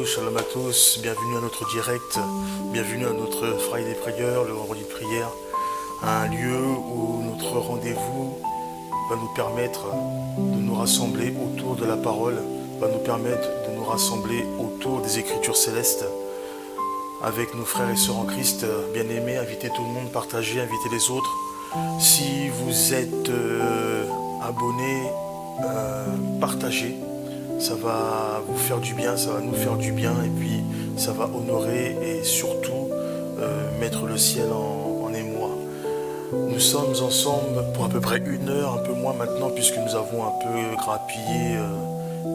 shalom à tous, bienvenue à notre direct, bienvenue à notre Friday Prayer, le vendredi de prière, un lieu où notre rendez-vous va nous permettre de nous rassembler autour de la parole, va nous permettre de nous rassembler autour des Écritures célestes, avec nos frères et sœurs en Christ, bien-aimés, invitez tout le monde, partagez, invitez les autres. Si vous êtes abonné, partagez. Ça va vous faire du bien, ça va nous faire du bien et puis ça va honorer et surtout mettre le ciel en émoi. Nous sommes ensemble pour à peu près 1 heure, un peu moins maintenant puisque nous avons un peu grappillé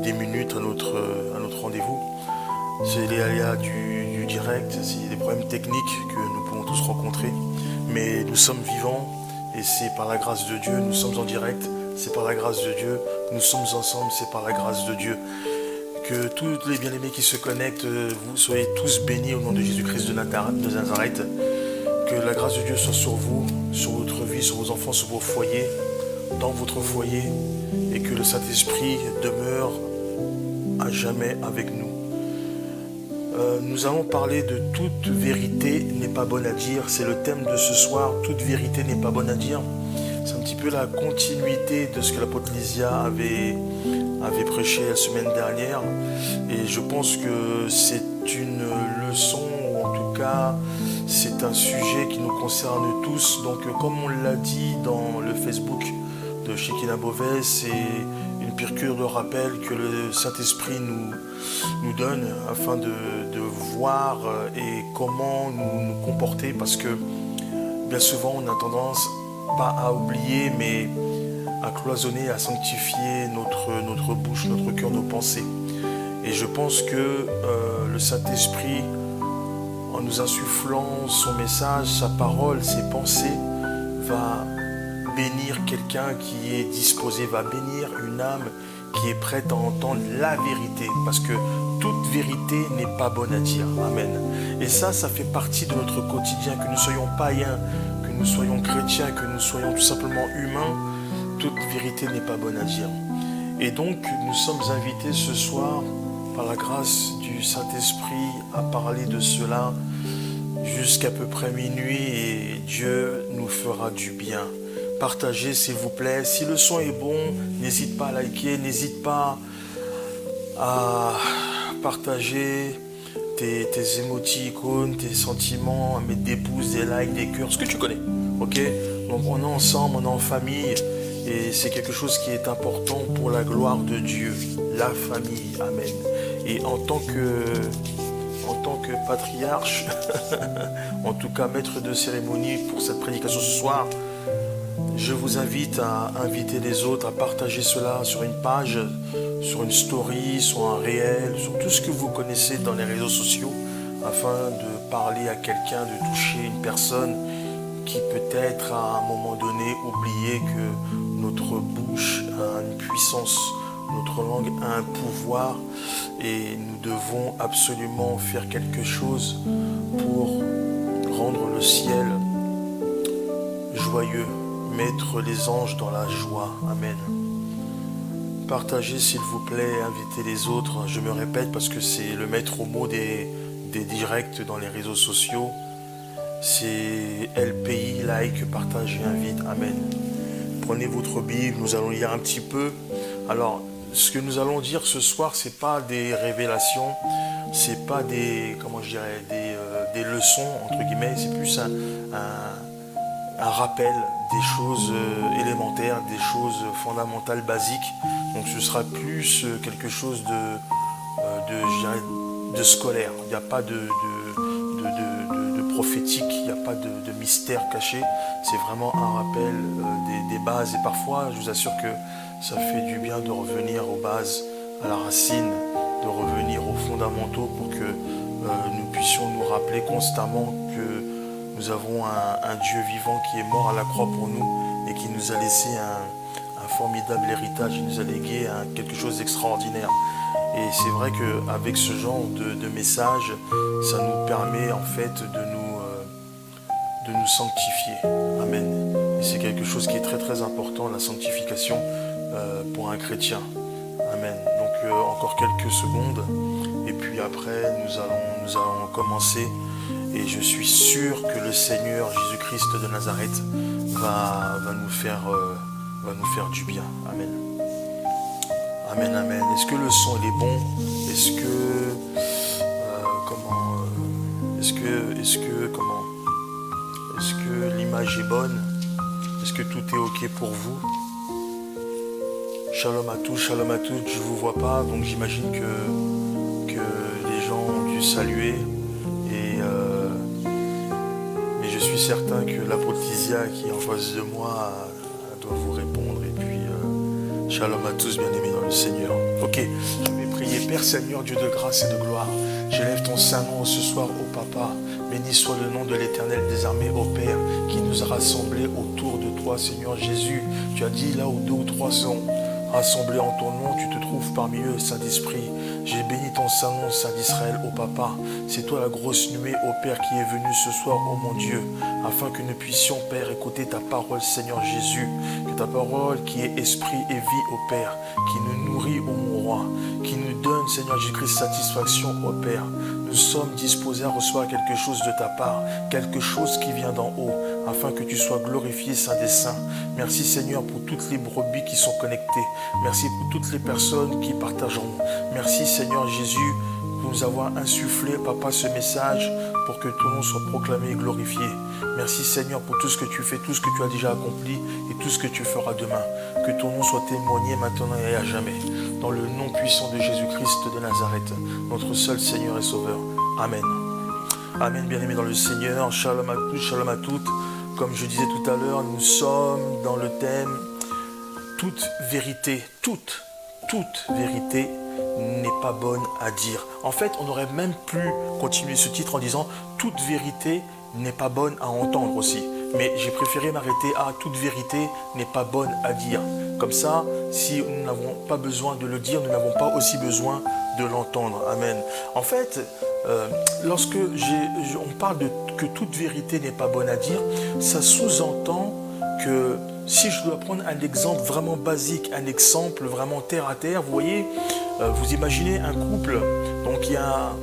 des minutes à notre rendez-vous. C'est les aléas du direct, c'est des problèmes techniques que nous pouvons tous rencontrer, mais nous sommes vivants et c'est par la grâce de Dieu, nous sommes en direct. C'est par la grâce de Dieu, nous sommes ensemble, c'est par la grâce de Dieu. Que tous les bien-aimés qui se connectent, vous soyez tous bénis au nom de Jésus-Christ de Nazareth. Que la grâce de Dieu soit sur vous, sur votre vie, sur vos enfants, sur vos foyers, dans votre foyer, et que le Saint-Esprit demeure à jamais avec nous. Nous allons parler de toute vérité n'est pas bonne à dire, c'est le thème de ce soir, toute vérité n'est pas bonne à dire. C'est un petit peu la continuité de ce que l'apôtre Lysia avait prêché la semaine dernière. Et je pense que c'est une leçon, ou en tout cas, c'est un sujet qui nous concerne tous. Donc, comme on l'a dit dans le Facebook de Shekinah Beauvais, c'est une piqûre de rappel que le Saint-Esprit nous donne afin de voir et comment nous comporter. Parce que bien souvent, on a tendance pas à oublier, mais à cloisonner, à sanctifier notre bouche, notre cœur, nos pensées. Et je pense que le Saint-Esprit, en nous insufflant son message, sa parole, ses pensées, va bénir quelqu'un qui est disposé, va bénir une âme qui est prête à entendre la vérité. Parce que toute vérité n'est pas bonne à dire. Amen. Et ça fait partie de notre quotidien, que nous soyons païens, que nous soyons chrétiens, que nous soyons tout simplement humains, toute vérité n'est pas bonne à dire. Et donc, nous sommes invités ce soir, par la grâce du Saint-Esprit, à parler de cela jusqu'à peu près minuit et Dieu nous fera du bien. Partagez s'il vous plaît. Si le son est bon, n'hésite pas à liker, n'hésite pas à partager tes émoticônes, tes sentiments, à mettre des pouces, des likes, des cœurs, ce que tu connais. Ok? Donc on est ensemble, on est en famille et c'est quelque chose qui est important pour la gloire de Dieu, la famille. Amen. Et en tant que patriarche, en tout cas maître de cérémonie pour cette prédication ce soir, je vous invite à inviter les autres, à partager cela sur une page, sur une story, sur un réel, sur tout ce que vous connaissez dans les réseaux sociaux, afin de parler à quelqu'un, de toucher une personne qui peut-être à un moment donné oublié que notre bouche a une puissance, notre langue a un pouvoir et nous devons absolument faire quelque chose pour rendre le ciel joyeux, mettre les anges dans la joie. Amen. Partagez s'il vous plaît, invitez les autres. Je me répète parce que c'est le maître mot des directs dans les réseaux sociaux. C'est LPI, like, partage et invite. Amen. Prenez votre Bible, nous allons lire un petit peu. Alors, ce que nous allons dire ce soir, c'est pas des révélations, c'est pas des leçons entre guillemets, c'est plus un rappel des choses élémentaires, des choses fondamentales, basiques. Donc ce sera plus quelque chose de scolaire. Il n'y a pas de prophétique, il n'y a pas de mystère caché. C'est vraiment un rappel des bases. Et parfois, je vous assure que ça fait du bien de revenir aux bases, à la racine, de revenir aux fondamentaux pour que nous puissions nous rappeler constamment que nous avons un Dieu vivant qui est mort à la croix pour nous et qui nous a laissé un formidable héritage, il nous a légué quelque chose d'extraordinaire. Et c'est vrai qu'avec ce genre de message, ça nous permet en fait de nous sanctifier. Amen. Et c'est quelque chose qui est très très important, la sanctification pour un chrétien. Amen. Donc encore quelques secondes et puis puis après nous allons commencer. Et je suis sûr que le Seigneur Jésus-Christ de Nazareth va nous faire du bien. Amen. Amen, amen. Est-ce que le son il est bon? Est-ce que est-ce que l'image est bonne? Est-ce que tout est ok pour vous? Shalom à tous, je vous vois pas, donc j'imagine que les gens ont dû saluer. Mais je suis certain que l'apôtre Lysia qui est en face de moi doit vous répondre. Et puis, shalom à tous, bien-aimés dans le Seigneur. Ok, je vais prier. Père Seigneur, Dieu de grâce et de gloire, j'élève ton saint nom ce soir au Papa. Béni soit le nom de l'Éternel des armées, au Père, qui nous a rassemblés autour de toi, Seigneur Jésus. Tu as dit, là où 2 ou 3 sont rassemblés en ton nom, tu te trouves parmi eux, Saint-Esprit. J'ai béni ton saint nom, Saint d'Israël, ô Papa. C'est toi la grosse nuée, ô Père, qui est venu ce soir, ô mon Dieu, afin que nous puissions, Père, écouter ta parole, Seigneur Jésus. Que ta parole, qui est esprit et vie, ô Père, qui nous nourrit, ô mon roi, qui nous donne, Seigneur Jésus-Christ, satisfaction, ô Père. Nous sommes disposés à recevoir quelque chose de ta part, quelque chose qui vient d'en haut, afin que tu sois glorifié, Saint des Saints. Merci, Seigneur, pour toutes les brebis qui sont connectées. Merci pour toutes les personnes qui partageront. Merci, Seigneur Jésus, pour nous avoir insufflé, Papa, ce message pour que ton nom soit proclamé et glorifié. Merci, Seigneur, pour tout ce que tu fais, tout ce que tu as déjà accompli et tout ce que tu feras demain. Que ton nom soit témoigné maintenant et à jamais. Dans le nom puissant de Jésus-Christ de Nazareth, notre seul Seigneur et Sauveur. Amen. Amen, bien-aimés dans le Seigneur. Shalom à tous, shalom à toutes. Comme je disais tout à l'heure, nous sommes dans le thème toute vérité, toute vérité n'est pas bonne à dire. En fait, on aurait même pu continuer ce titre en disant toute vérité n'est pas bonne à entendre aussi. Mais j'ai préféré m'arrêter à toute vérité n'est pas bonne à dire. Comme ça, si nous n'avons pas besoin de le dire, nous n'avons pas aussi besoin de l'entendre. Amen. En fait, lorsque on parle de que toute vérité n'est pas bonne à dire, ça sous-entend que si je dois prendre un exemple vraiment basique, un exemple vraiment terre à terre, vous voyez, vous imaginez un couple, donc il y a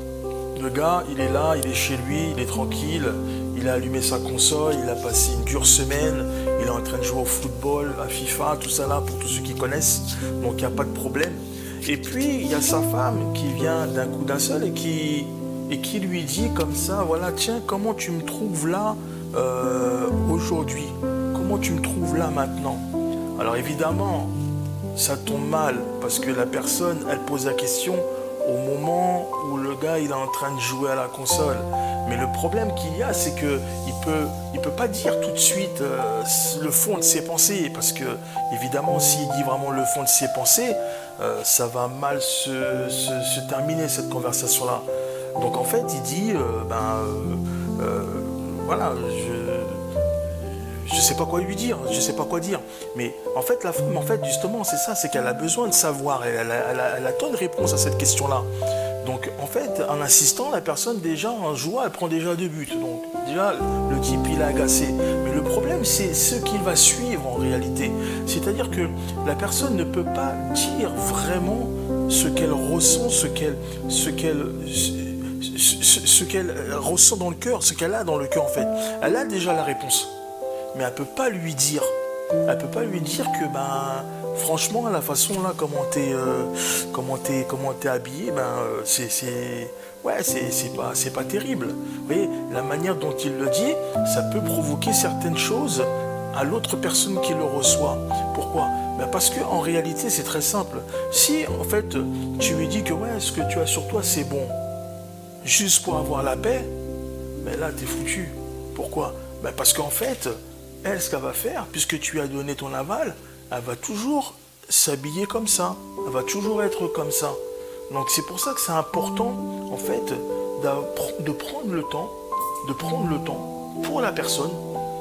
le gars, il est là, il est chez lui, il est tranquille, il a allumé sa console, il a passé une dure semaine, il est en train de jouer au football, à FIFA, tout ça là, pour tous ceux qui connaissent, donc il n'y a pas de problème. Et puis, il y a sa femme qui vient d'un coup d'un seul et qui lui dit comme ça, voilà, tiens, comment tu me trouves là aujourd'hui? Comment tu me trouves là maintenant? Alors évidemment, ça tombe mal parce que la personne, elle pose la question au moment où le gars il est en train de jouer à la console. Mais le problème qu'il y a, c'est que il peut pas dire tout de suite le fond de ses pensées, parce que évidemment, s'il dit vraiment le fond de ses pensées, ça va mal se terminer cette conversation-là. Donc en fait, il dit, voilà, je sais pas quoi lui dire, je sais pas quoi dire. Mais en fait, la femme, justement, c'est ça, c'est qu'elle a besoin de savoir, elle attend une réponse à cette question-là. Donc, en fait, en insistant, la personne, déjà, en jouant, elle prend déjà 2 buts. Donc, déjà, le type, il est agacé. Mais le problème, c'est ce qu'il va suivre, en réalité. C'est-à-dire que la personne ne peut pas dire vraiment ce qu'elle ressent, ce qu'elle ressent dans le cœur, ce qu'elle a dans le cœur, en fait. Elle a déjà la réponse. Mais elle ne peut pas lui dire. Elle peut pas lui dire que, franchement, la façon là, comment t'es habillé, c'est pas terrible. Vous voyez, la manière dont il le dit, ça peut provoquer certaines choses à l'autre personne qui le reçoit. Pourquoi? Parce que en réalité, c'est très simple. Si en fait tu lui dis que ce que tu as sur toi c'est bon, juste pour avoir la paix, là t'es foutu. Pourquoi? Parce qu'en fait, elle, ce qu'elle va faire, puisque tu as donné ton aval, elle va toujours s'habiller comme ça. Elle va toujours être comme ça. Donc c'est pour ça que c'est important, en fait, de prendre le temps pour la personne,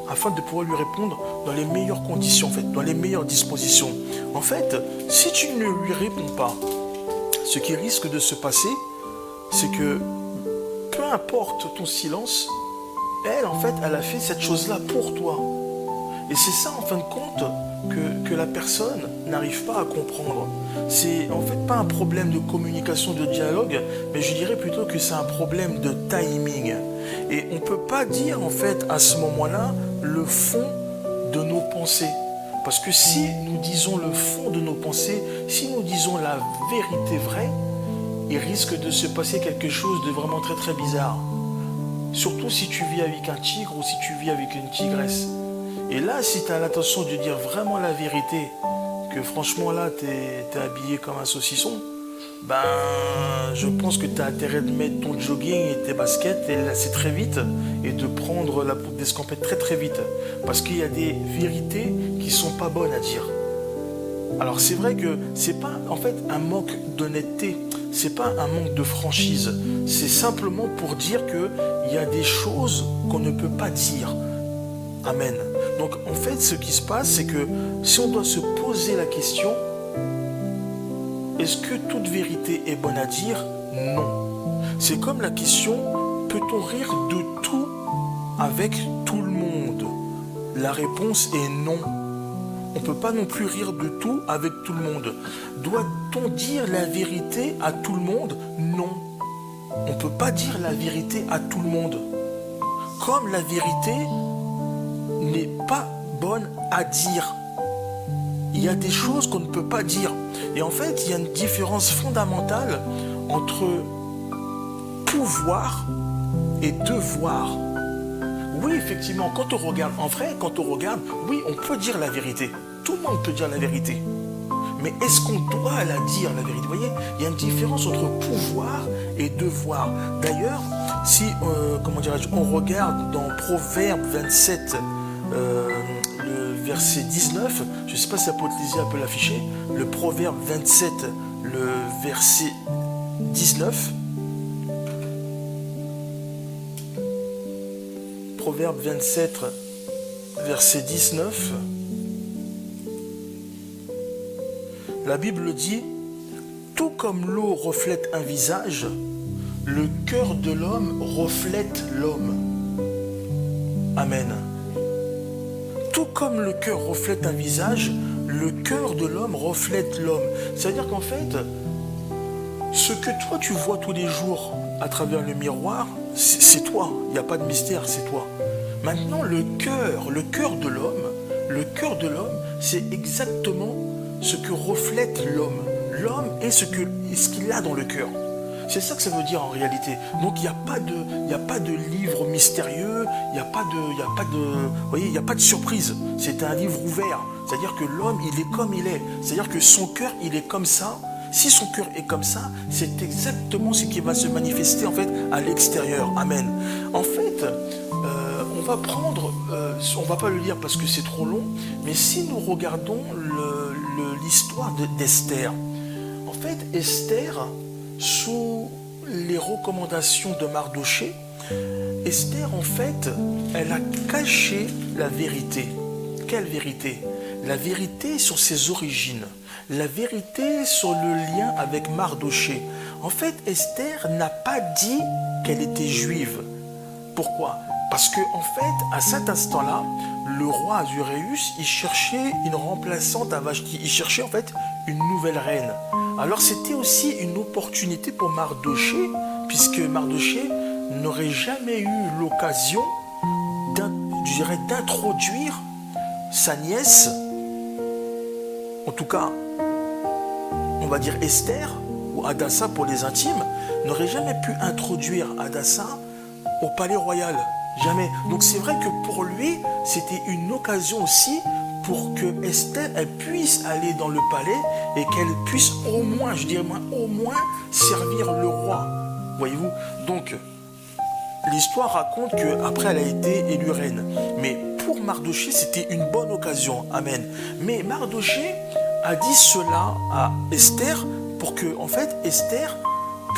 afin de pouvoir lui répondre dans les meilleures conditions, en fait, dans les meilleures dispositions. En fait, si tu ne lui réponds pas, ce qui risque de se passer, c'est que, peu importe ton silence, elle, en fait, elle a fait cette chose-là pour toi. Et c'est ça, en fin de compte, que la personne, n'arrive pas à comprendre. C'est en fait pas un problème de communication, de dialogue, mais je dirais plutôt que c'est un problème de timing. Et on ne peut pas dire en fait à ce moment-là le fond de nos pensées. Parce que si nous disons le fond de nos pensées, si nous disons la vérité vraie, il risque de se passer quelque chose de vraiment très très bizarre. Surtout si tu vis avec un tigre ou si tu vis avec une tigresse. Et là, si tu as l'intention de dire vraiment la vérité, que franchement là, t'es habillé comme un saucisson, ben, je pense que tu as intérêt de mettre ton jogging et tes baskets et lasser très vite et de prendre la poudre d'escampette très très vite. Parce qu'il y a des vérités qui sont pas bonnes à dire. Alors c'est vrai que c'est pas en fait un manque d'honnêteté, c'est pas un manque de franchise, c'est simplement pour dire que il y a des choses qu'on ne peut pas dire. Amen. Donc en fait ce qui se passe c'est que si on doit se poser la question, est-ce que toute vérité est bonne à dire? Non. C'est comme la question, peut-on rire de tout avec tout le monde? La réponse est non. On ne peut pas non plus rire de tout avec tout le monde. Doit-on dire la vérité à tout le monde? Non. On ne peut pas dire la vérité à tout le monde. Comme la vérité n'est pas bonne à dire. Il y a des choses qu'on ne peut pas dire. Et en fait, il y a une différence fondamentale entre pouvoir et devoir. Oui, effectivement, quand on regarde, en vrai, quand on regarde, oui, on peut dire la vérité. Tout le monde peut dire la vérité. Mais est-ce qu'on doit la dire, la vérité? Vous voyez, il y a une différence entre pouvoir et devoir. D'ailleurs, si, on regarde dans Proverbe 27, le verset 19, je ne sais pas si ça peut être lisé, un peu l'afficher, le Proverbe 27, le verset 19, Proverbe 27, verset 19, la Bible dit, tout comme l'eau reflète un visage, le cœur de l'homme reflète l'homme. Amen. Tout comme le cœur reflète un visage, le cœur de l'homme reflète l'homme. C'est-à-dire qu'en fait, ce que toi tu vois tous les jours à travers le miroir, c'est toi. Il n'y a pas de mystère, c'est toi. Maintenant, le cœur de l'homme, c'est exactement ce que reflète l'homme. L'homme est ce qu'il a dans le cœur. C'est ça que ça veut dire en réalité. Donc il n'y a pas de livre mystérieux, il n'y a pas de surprise. C'est un livre ouvert. C'est-à-dire que l'homme, il est comme il est. C'est-à-dire que son cœur, il est comme ça. Si son cœur est comme ça, c'est exactement ce qui va se manifester en fait à l'extérieur. Amen. En fait, on va pas le lire parce que c'est trop long, mais si nous regardons l'histoire d'Esther, en fait, Esther, sous les recommandations de Mardochée, Esther, en fait, elle a caché la vérité. Quelle vérité? La vérité sur ses origines, la vérité sur le lien avec Mardochée. En fait, Esther n'a pas dit qu'elle était juive. Pourquoi? Parce que, en fait, à cet instant-là, le roi Assuérus, il cherchait une remplaçante à Vashti. Il cherchait, en fait, une nouvelle reine. Alors, c'était aussi une opportunité pour Mardochée, puisque Mardochée n'aurait jamais eu l'occasion d'introduire sa nièce, en tout cas, on va dire Esther, ou Hadassa pour les intimes, n'aurait jamais pu introduire Hadassa au palais royal. Jamais. Donc c'est vrai que pour lui, c'était une occasion aussi pour que Esther elle puisse aller dans le palais et qu'elle puisse au moins servir le roi. Voyez-vous? Donc, l'histoire raconte qu'après elle a été élue reine. Mais pour Mardochée, c'était une bonne occasion. Amen. Mais Mardochée a dit cela à Esther pour que, en fait, Esther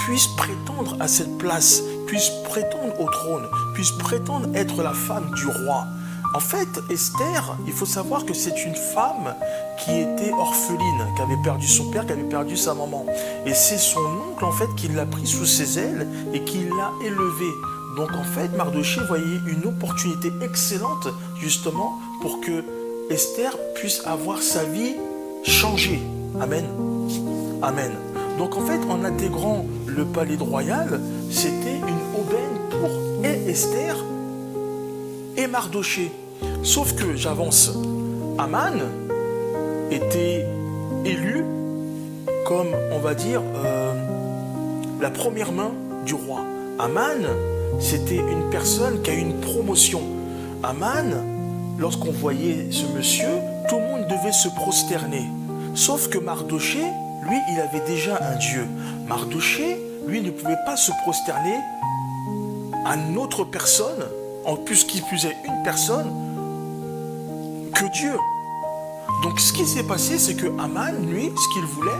puisse prétendre à cette place, puisse prétendre au trône, puisse prétendre être la femme du roi. En fait, Esther, il faut savoir que c'est une femme qui était orpheline, qui avait perdu son père, qui avait perdu sa maman. Et c'est son oncle, en fait, qui l'a pris sous ses ailes et qui l'a élevée. Donc, en fait, Mardochée voyait une opportunité excellente, justement, pour que Esther puisse avoir sa vie changé. Amen. Amen. Donc en fait, en intégrant le palais royal, c'était une aubaine pour et Esther et Mardoché. Sauf que, j'avance, Aman était élu comme, on va dire, la première main du roi. Aman, c'était une personne qui a eu une promotion. Aman, lorsqu'on voyait ce monsieur, tout le monde devait se prosterner. Sauf que Mardoché, lui, il avait déjà un Dieu. Mardoché, lui, ne pouvait pas se prosterner à une autre personne, en plus qu'il plus est une personne, que Dieu. Donc ce qui s'est passé, c'est que Aman, lui, ce qu'il voulait,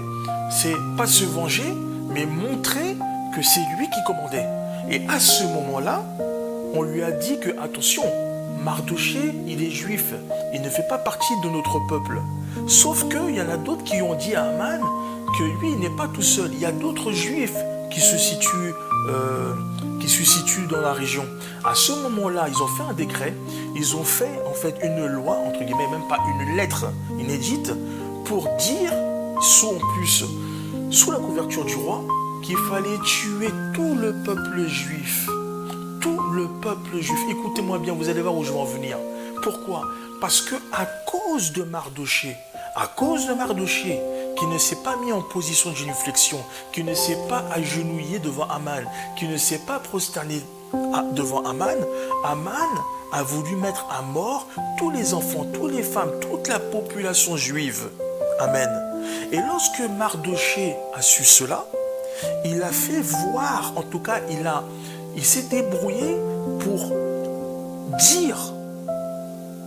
c'est pas se venger, mais montrer que c'est lui qui commandait. Et à ce moment-là, on lui a dit que, attention, Mardoché, il est juif, il ne fait pas partie de notre peuple. Sauf qu'il y en a d'autres qui ont dit à Aman que lui, il n'est pas tout seul. Il y a d'autres juifs qui se situent dans la région. À ce moment-là, ils ont fait un décret, ils ont fait en fait une loi, entre guillemets, même pas une lettre inédite, pour dire, sous la couverture du roi, qu'il fallait tuer tout le peuple juif. Tout le peuple juif. Écoutez-moi bien, vous allez voir où je vais en venir. Pourquoi? Parce que à cause de Mardoché, qui ne s'est pas mis en position de génuflexion, qui ne s'est pas agenouillé devant Aman, qui ne s'est pas prosterné devant Aman, Aman a voulu mettre à mort tous les enfants, toutes les femmes, toute la population juive. Amen. Et lorsque Mardoché a su cela, il a fait voir, en tout cas, il s'est débrouillé pour dire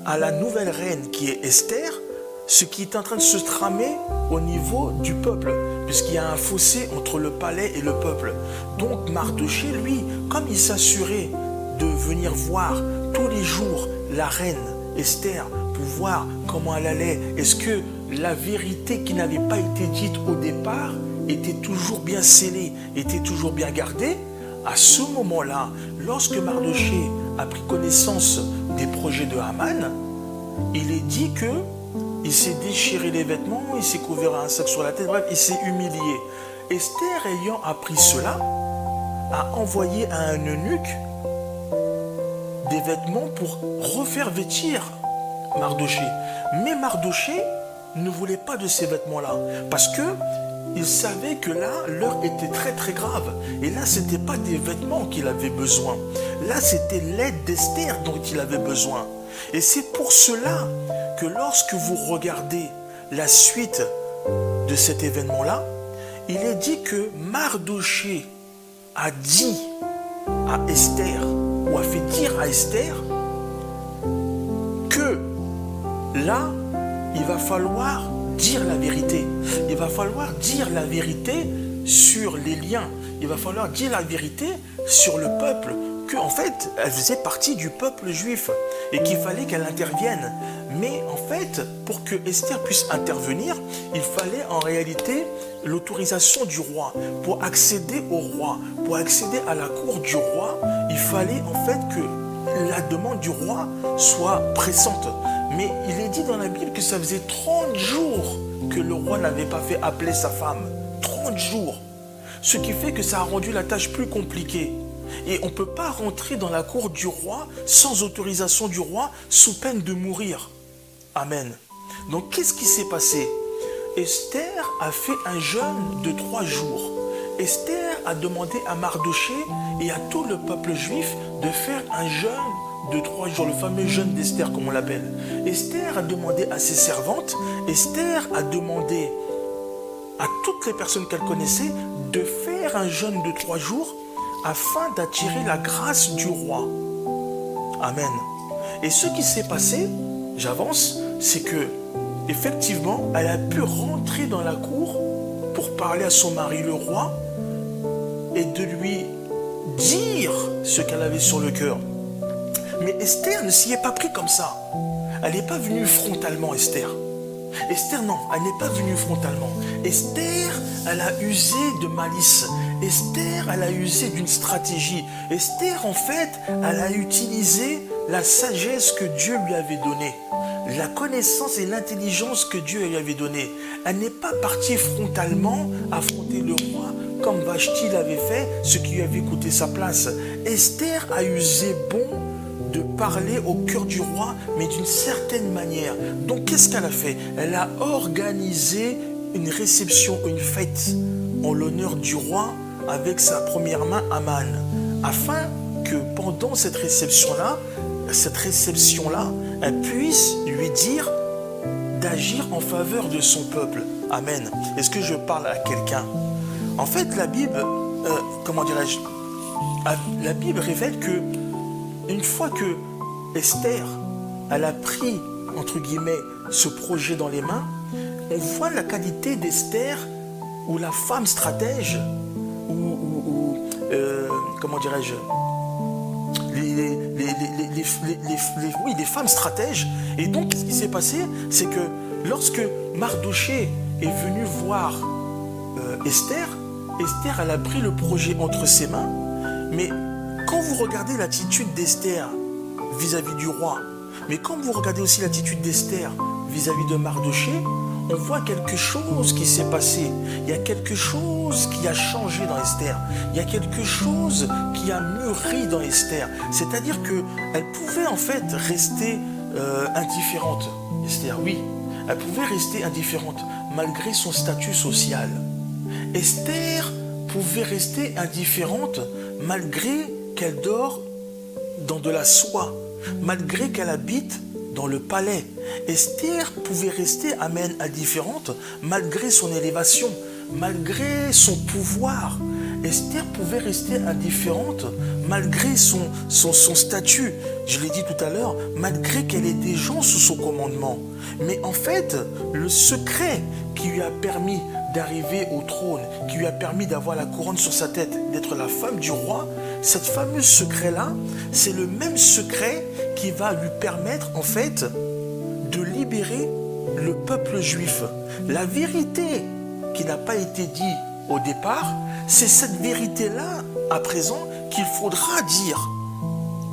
à la nouvelle reine qui est Esther, ce qui est en train de se tramer au niveau du peuple, puisqu'il y a un fossé entre le palais et le peuple. Donc Mardoché, lui, comme il s'assurait de venir voir tous les jours la reine Esther pour voir comment elle allait, est-ce que la vérité qui n'avait pas été dite au départ était toujours bien scellée, était toujours bien gardée, à ce moment-là, lorsque Mardoché a pris connaissance des projets de Haman, il est dit que il s'est déchiré les vêtements, il s'est couvert un sac sur la tête, bref, il s'est humilié. Esther, ayant appris cela, a envoyé à un eunuque des vêtements pour refaire vêtir Mardoché. Mais Mardoché ne voulait pas de ces vêtements-là, parce que il savait que là, l'heure était très très grave. Et là, ce n'était pas des vêtements qu'il avait besoin. Là, c'était l'aide d'Esther dont il avait besoin. Et c'est pour cela que lorsque vous regardez la suite de cet événement-là, il est dit que Mardoché a dit à Esther, ou a fait dire à Esther, que là, il va falloir dire la vérité. Il va falloir dire la vérité sur les liens. Il va falloir dire la vérité sur le peuple. Qu'en fait, elle faisait partie du peuple juif et qu'il fallait qu'elle intervienne. Mais en fait, pour que Esther puisse intervenir, il fallait en réalité l'autorisation du roi. Pour accéder au roi, pour accéder à la cour du roi, il fallait en fait que la demande du roi soit pressante. Mais il est dit dans la Bible que ça faisait 30 jours que le roi n'avait pas fait appeler sa femme. 30 jours. Ce qui fait que ça a rendu la tâche plus compliquée. Et on ne peut pas rentrer dans la cour du roi sans autorisation du roi, sous peine de mourir. Amen. Donc qu'est-ce qui s'est passé? Esther a fait un jeûne de 3 jours. Esther a demandé à Mardoché et à tout le peuple juif de faire un jeûne de 3 jours, le fameux jeûne d'Esther comme on l'appelle. Esther a demandé à ses servantes, Esther a demandé à toutes les personnes qu'elle connaissait de faire un jeûne de 3 jours afin d'attirer la grâce du roi. Amen. Et ce qui s'est passé, j'avance, c'est que effectivement, elle a pu rentrer dans la cour pour parler à son mari le roi et de lui dire ce qu'elle avait sur le cœur. Mais Esther ne s'y est pas pris comme ça. Elle n'est pas venue frontalement, Esther. Esther, non, elle n'est pas venue frontalement. Esther, elle a usé de malice. Esther, elle a usé d'une stratégie. Esther, en fait, elle a utilisé la sagesse que Dieu lui avait donnée. la connaissance et l'intelligence que Dieu lui avait donnée. Elle n'est pas partie frontalement affronter le roi comme Vashti l'avait fait, ce qui lui avait coûté sa place. Esther a usé bon de parler au cœur du roi, mais d'une certaine manière. Donc qu'est-ce qu'elle a fait? Elle a organisé une réception, une fête en l'honneur du roi avec sa première main Aman, afin que pendant cette réception-là, elle puisse lui dire d'agir en faveur de son peuple. Amen. Est-ce que je parle à quelqu'un? En fait, la Bible, la Bible révèle que une fois que Esther, elle a pris, entre guillemets, ce projet dans les mains, on voit la qualité d'Esther ou la femme stratège, les femmes stratèges. Et donc, ce qui s'est passé, c'est que lorsque Mardoché est venu voir Esther, elle a pris le projet entre ses mains. Mais quand vous regardez l'attitude d'Esther vis-à-vis du roi, mais quand vous regardez aussi l'attitude d'Esther vis-à-vis de Mardoché, on voit quelque chose qui s'est passé. Il y a quelque chose qui a changé dans Esther. Il y a quelque chose qui a mûri dans Esther. C'est-à-dire qu'elle pouvait en fait rester indifférente. Esther, oui, elle pouvait rester indifférente malgré son statut social. Esther pouvait rester indifférente malgré qu'elle dort dans de la soie, malgré qu'elle habite dans le palais. Esther pouvait rester, amen, indifférente malgré son élévation, malgré son pouvoir. Esther pouvait rester indifférente malgré son statut. Je l'ai dit tout à l'heure, malgré qu'elle ait des gens sous son commandement. Mais en fait, le secret qui lui a permis d'arriver au trône, qui lui a permis d'avoir la couronne sur sa tête, d'être la femme du roi, cette fameuse secret-là, c'est le même secret qui va lui permettre en fait de libérer le peuple juif. La vérité qui n'a pas été dite au départ, c'est cette vérité-là, à présent, qu'il faudra dire.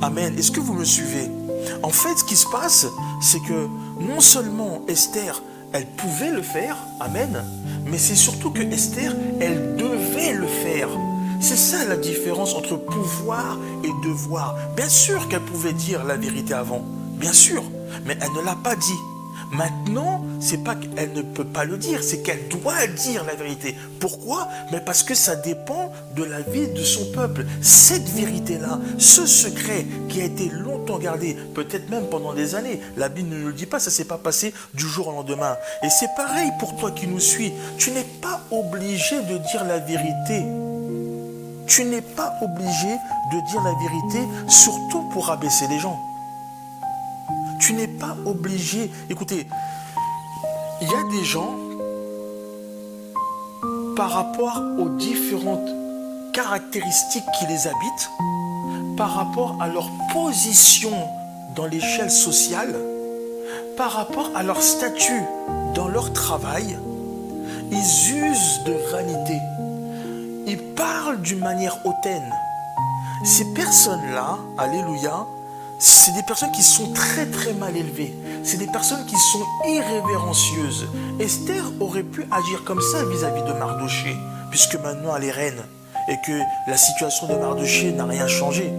Amen. Est-ce que vous me suivez? En fait, ce qui se passe, c'est que non seulement Esther, elle pouvait le faire, amen, mais c'est surtout que Esther, elle devait le faire. C'est ça la différence entre pouvoir et devoir. Bien sûr qu'elle pouvait dire la vérité avant, bien sûr, mais elle ne l'a pas dit. Maintenant, c'est pas qu'elle ne peut pas le dire, c'est qu'elle doit dire la vérité. Pourquoi? Mais parce que ça dépend de la vie de son peuple. Cette vérité-là, ce secret qui a été longtemps gardé, peut-être même pendant des années, la Bible ne nous le dit pas, ça ne s'est pas passé du jour au lendemain. Et c'est pareil pour toi qui nous suis. Tu n'es pas obligé de dire la vérité. Tu n'es pas obligé de dire la vérité, surtout pour abaisser les gens. Tu n'es pas obligé. Écoutez, il y a des gens, par rapport aux différentes caractéristiques qui les habitent, par rapport à leur position dans l'échelle sociale, par rapport à leur statut dans leur travail, ils usent de vanité. Ils parlent d'une manière hautaine. Ces personnes-là, alléluia, c'est des personnes qui sont très très mal élevées. C'est des personnes qui sont irrévérencieuses. Esther aurait pu agir comme ça vis-à-vis de Mardoché, puisque maintenant elle est reine et que la situation de Mardoché n'a rien changé.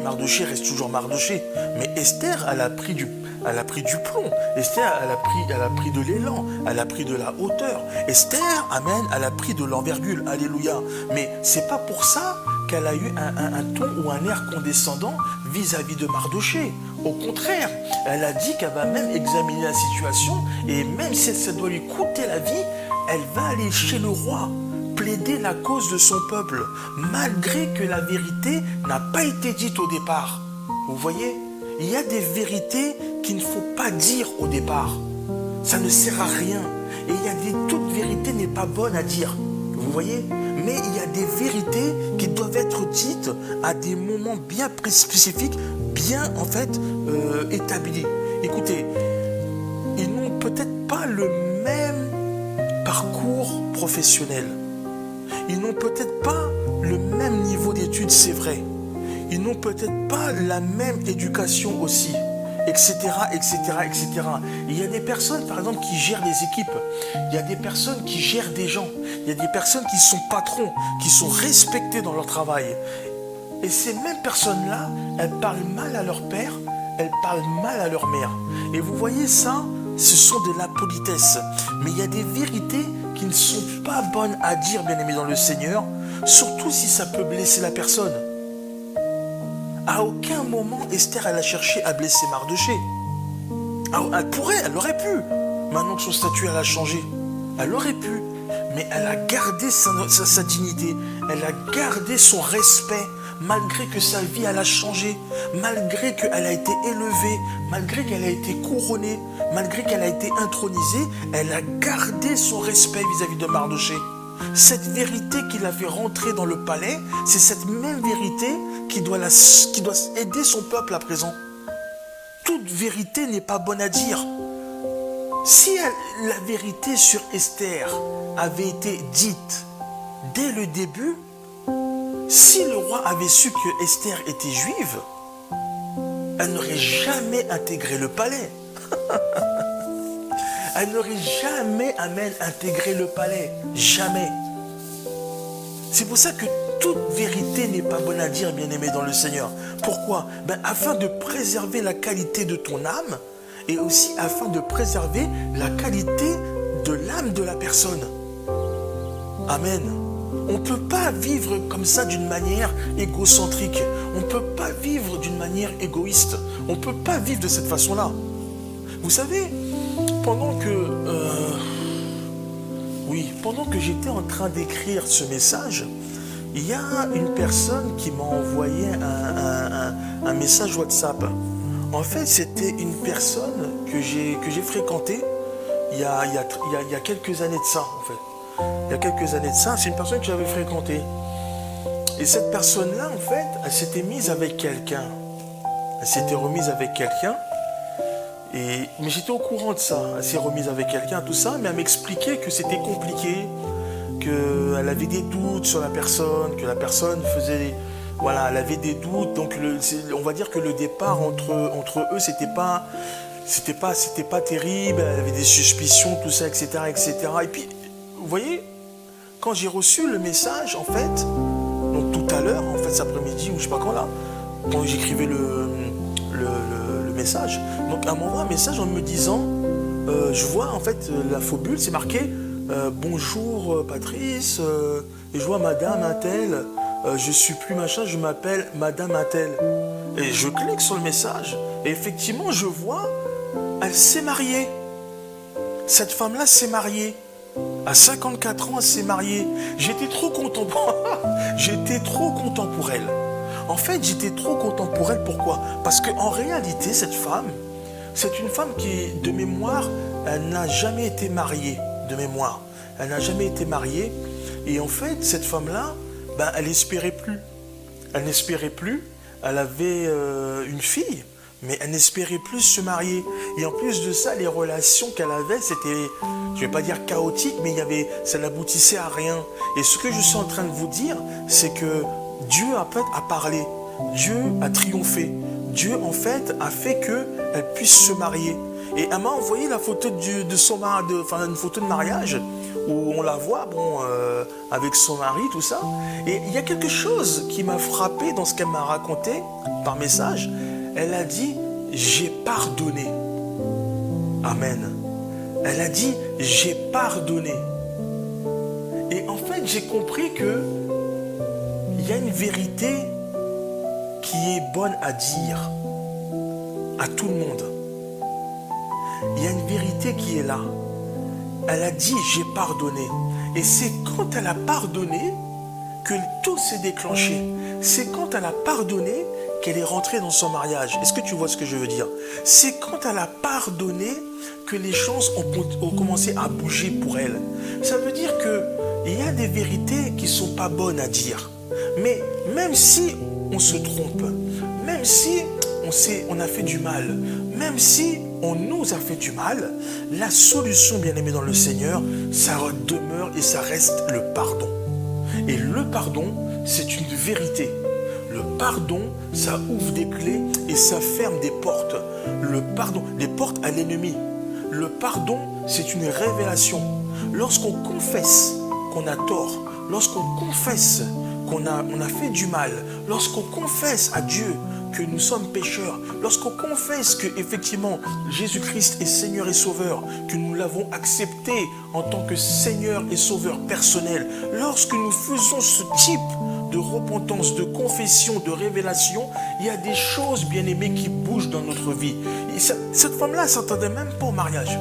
Mardoché reste toujours Mardoché. Mais Esther, elle a pris du plomb. Esther, elle a pris de l'élan. Elle a pris de la hauteur. Esther, amen, elle a pris de l'envergure. Alléluia. Mais c'est pas pour ça qu'elle a eu un ton ou un air condescendant vis-à-vis de Mardoché. Au contraire, elle a dit qu'elle va même examiner la situation et même si ça doit lui coûter la vie, elle va aller chez le roi, plaider la cause de son peuple, malgré que la vérité n'a pas été dite au départ. Vous voyez, il y a des vérités qu'il ne faut pas dire au départ. Ça ne sert à rien. Et toute vérité n'est pas bonne à dire. Vous voyez? Mais il y a des vérités qui doivent être dites à des moments bien spécifiques, bien en fait établis. Écoutez, ils n'ont peut-être pas le même parcours professionnel. Ils n'ont peut-être pas le même niveau d'études, c'est vrai. Ils n'ont peut-être pas la même éducation aussi. etc., etc., etc. Il y a des personnes, par exemple, qui gèrent des équipes. Il y a des personnes qui gèrent des gens. Il y a des personnes qui sont patrons, qui sont respectés dans leur travail. Et ces mêmes personnes-là, elles parlent mal à leur père, elles parlent mal à leur mère. Et vous voyez ça, ce sont de la politesse. Mais il y a des vérités qui ne sont pas bonnes à dire, bien aimé dans le Seigneur, surtout si ça peut blesser la personne. À aucun moment, Esther, elle a cherché à blesser Mardochée. Elle aurait pu. Maintenant que son statut, elle a changé. Elle aurait pu. Mais elle a gardé sa dignité. Elle a gardé son respect. Malgré que sa vie, elle a changé. Malgré qu'elle a été élevée. Malgré qu'elle a été couronnée. Malgré qu'elle a été intronisée. Elle a gardé son respect vis-à-vis de Mardochée. Cette vérité qui l'a fait rentrer dans le palais, c'est cette même vérité qui doit aider son peuple à présent. Toute vérité n'est pas bonne à dire. Si la vérité sur Esther avait été dite dès le début, si le roi avait su que Esther était juive, elle n'aurait jamais intégré le palais. Elle n'aurait jamais, intégré le palais. Jamais. C'est pour ça que toute vérité n'est pas bonne à dire, bien-aimé dans le Seigneur. Pourquoi? Afin de préserver la qualité de ton âme et aussi afin de préserver la qualité de l'âme de la personne. Amen. On ne peut pas vivre comme ça d'une manière égocentrique. On ne peut pas vivre d'une manière égoïste. On ne peut pas vivre de cette façon-là. Vous savez, pendant que j'étais en train d'écrire ce message, il y a une personne qui m'a envoyé un message WhatsApp. En fait, c'était une personne que j'ai fréquentée il y a quelques années de ça, en fait. Il y a quelques années de ça, c'est une personne que j'avais fréquentée. Et cette personne-là, en fait, elle s'était mise avec quelqu'un. Elle s'était remise avec quelqu'un. Mais j'étais au courant de ça. Elle s'est remise avec quelqu'un, tout ça, mais elle m'expliquait que c'était compliqué, qu'elle avait des doutes sur la personne, que la personne faisait... Voilà, elle avait des doutes, donc on va dire que le départ entre eux, c'était pas terrible, elle avait des suspicions, tout ça, etc., etc. Et puis, vous voyez, quand j'ai reçu le message, en fait, donc tout à l'heure, en fait, cet après-midi, ou je sais pas quand là, quand j'écrivais le message, donc elle m'envoie un message en me disant, je vois en fait la bulle, c'est marqué bonjour Patrice, et je vois Madame Intel, je suis plus machin, je m'appelle Madame Intel. Et je clique sur le message, et effectivement je vois, elle s'est mariée. Cette femme-là s'est mariée. À 54 ans, elle s'est mariée. J'étais trop content pour elle. En fait, j'étais trop content pour elle. Pourquoi? Parce qu'en réalité, cette femme, c'est une femme qui, de mémoire, elle n'a jamais été mariée. De mémoire. Elle n'a jamais été mariée. Et en fait, cette femme-là, elle n'espérait plus. Elle n'espérait plus. Elle avait une fille, mais elle n'espérait plus se marier. Et en plus de ça, les relations qu'elle avait, c'était, je ne vais pas dire chaotique, mais ça n'aboutissait à rien. Et ce que je suis en train de vous dire, c'est que Dieu a parlé, Dieu a triomphé, Dieu en fait a fait qu'elle puisse se marier. Et elle m'a envoyé la photo une photo de mariage où on la voit, avec son mari, tout ça. Et il y a quelque chose qui m'a frappé dans ce qu'elle m'a raconté par message. Elle a dit, j'ai pardonné. Amen. Elle a dit, j'ai pardonné. Et en fait, j'ai compris que il y a une vérité qui est bonne à dire à tout le monde. Il y a une vérité qui est là. Elle a dit, j'ai pardonné. Et c'est quand elle a pardonné que tout s'est déclenché. C'est quand elle a pardonné qu'elle est rentrée dans son mariage. Est-ce que tu vois ce que je veux dire? C'est quand elle a pardonné que les choses ont commencé à bouger pour elle. Ça veut dire qu'il y a des vérités qui ne sont pas bonnes à dire. Mais même si on se trompe, même si on a fait du mal, même si on nous a fait du mal, la solution, bien aimé dans le Seigneur, ça demeure et ça reste le pardon. Et le pardon, c'est une vérité. Le pardon, ça ouvre des clés et ça ferme des portes. le pardon, les portes à l'ennemi. Le pardon, c'est une révélation. Lorsqu'on confesse qu'on a tort, lorsqu'on confesse qu'on a fait du mal, lorsqu'on confesse à Dieu que nous sommes pécheurs, lorsqu'on confesse que effectivement Jésus-Christ est Seigneur et Sauveur, que nous l'avons accepté en tant que Seigneur et Sauveur personnel, lorsque nous faisons ce type de repentance, de confession, de révélation, il y a des choses, bien aimées, qui bougent dans notre vie. Et cette femme-là, elle ne s'attendait même pas au mariage.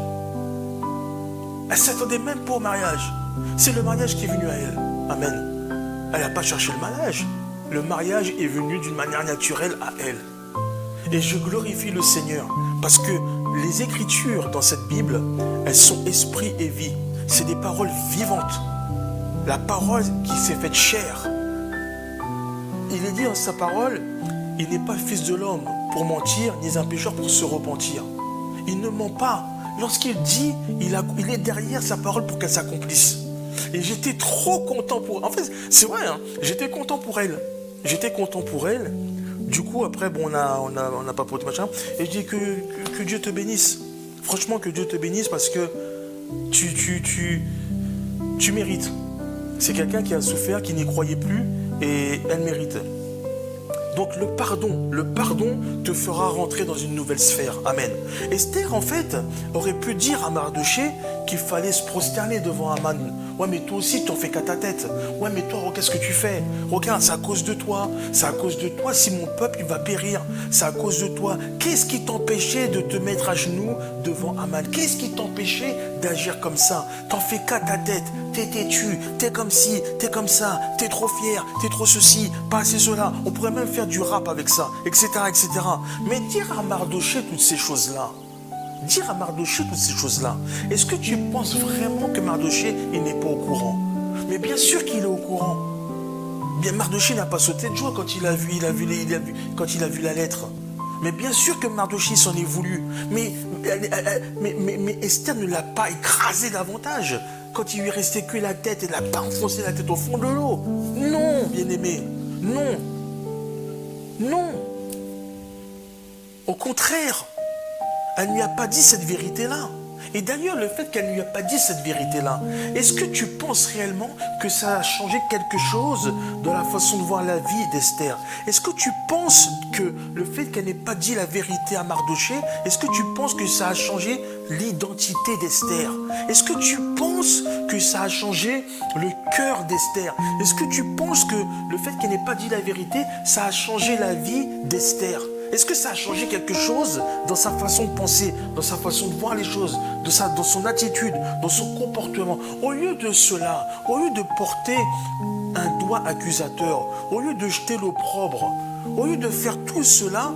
Elle ne s'attendait même pas au mariage. C'est le mariage qui est venu à elle. Amen. Elle n'a pas cherché le mariage. Le mariage est venu d'une manière naturelle à elle. Et je glorifie le Seigneur parce que les Écritures dans cette Bible, elles sont esprit et vie. C'est des paroles vivantes. La parole qui s'est faite chair. Il est dit dans sa parole, il n'est pas fils de l'homme pour mentir, ni un pécheur pour se repentir. Il ne ment pas. Lorsqu'il dit, il est derrière sa parole pour qu'elle s'accomplisse. Et j'étais trop content pour elle. En fait, c'est vrai, hein, j'étais content pour elle. J'étais content pour elle. Du coup, après, bon, on a papoté, machin. Et je dis que Dieu te bénisse. Franchement, que Dieu te bénisse parce que tu mérites. C'est quelqu'un qui a souffert, qui n'y croyait plus. Et elle mérite. Donc le pardon te fera rentrer dans une nouvelle sphère. Amen. Esther, en fait, aurait pu dire à Mardoché qu'il fallait se prosterner devant Aman. Ouais, mais toi aussi, t'en fais qu'à ta tête. Ouais, mais toi, qu'est-ce que tu fais? Regarde, c'est à cause de toi. C'est à cause de toi si mon peuple il va périr. C'est à cause de toi. Qu'est-ce qui t'empêchait de te mettre à genoux devant Aman? Qu'est-ce qui t'empêchait d'agir comme ça? T'en fais qu'à ta tête. T'es têtu, t'es comme ci, t'es comme ça, t'es trop fier, t'es trop ceci, pas assez cela. On pourrait même faire du rap avec ça, etc., etc. Mais dire à Mardoché toutes ces choses-là, est-ce que tu penses vraiment que Mardoché, il n'est pas au courant? Mais bien sûr qu'il est au courant. Bien, Mardoché n'a pas sauté de joie quand il a vu la lettre. Mais bien sûr que Mardoché s'en est voulu. Mais Esther ne l'a pas écrasé davantage. Quand il lui restait que la tête, elle n'a pas enfoncé la tête au fond de l'eau. Non, bien-aimé. Non. Non. Au contraire, elle ne lui a pas dit cette vérité-là. Et d'ailleurs, le fait qu'elle ne lui a pas dit cette vérité-là, est-ce que tu penses réellement que ça a changé quelque chose dans la façon de voir la vie d'Esther? Est-ce que tu penses que le fait qu'elle n'ait pas dit la vérité à Mardoché, est-ce que tu penses que ça a changé l'identité d'Esther? Est-ce que tu penses que ça a changé le cœur d'Esther? Est-ce que tu penses que le fait qu'elle n'ait pas dit la vérité, ça a changé la vie d'Esther? Est-ce que ça a changé quelque chose dans sa façon de penser, dans sa façon de voir les choses, dans son attitude, dans son comportement? Au lieu de cela, au lieu de porter un doigt accusateur, au lieu de jeter l'opprobre, au lieu de faire tout cela,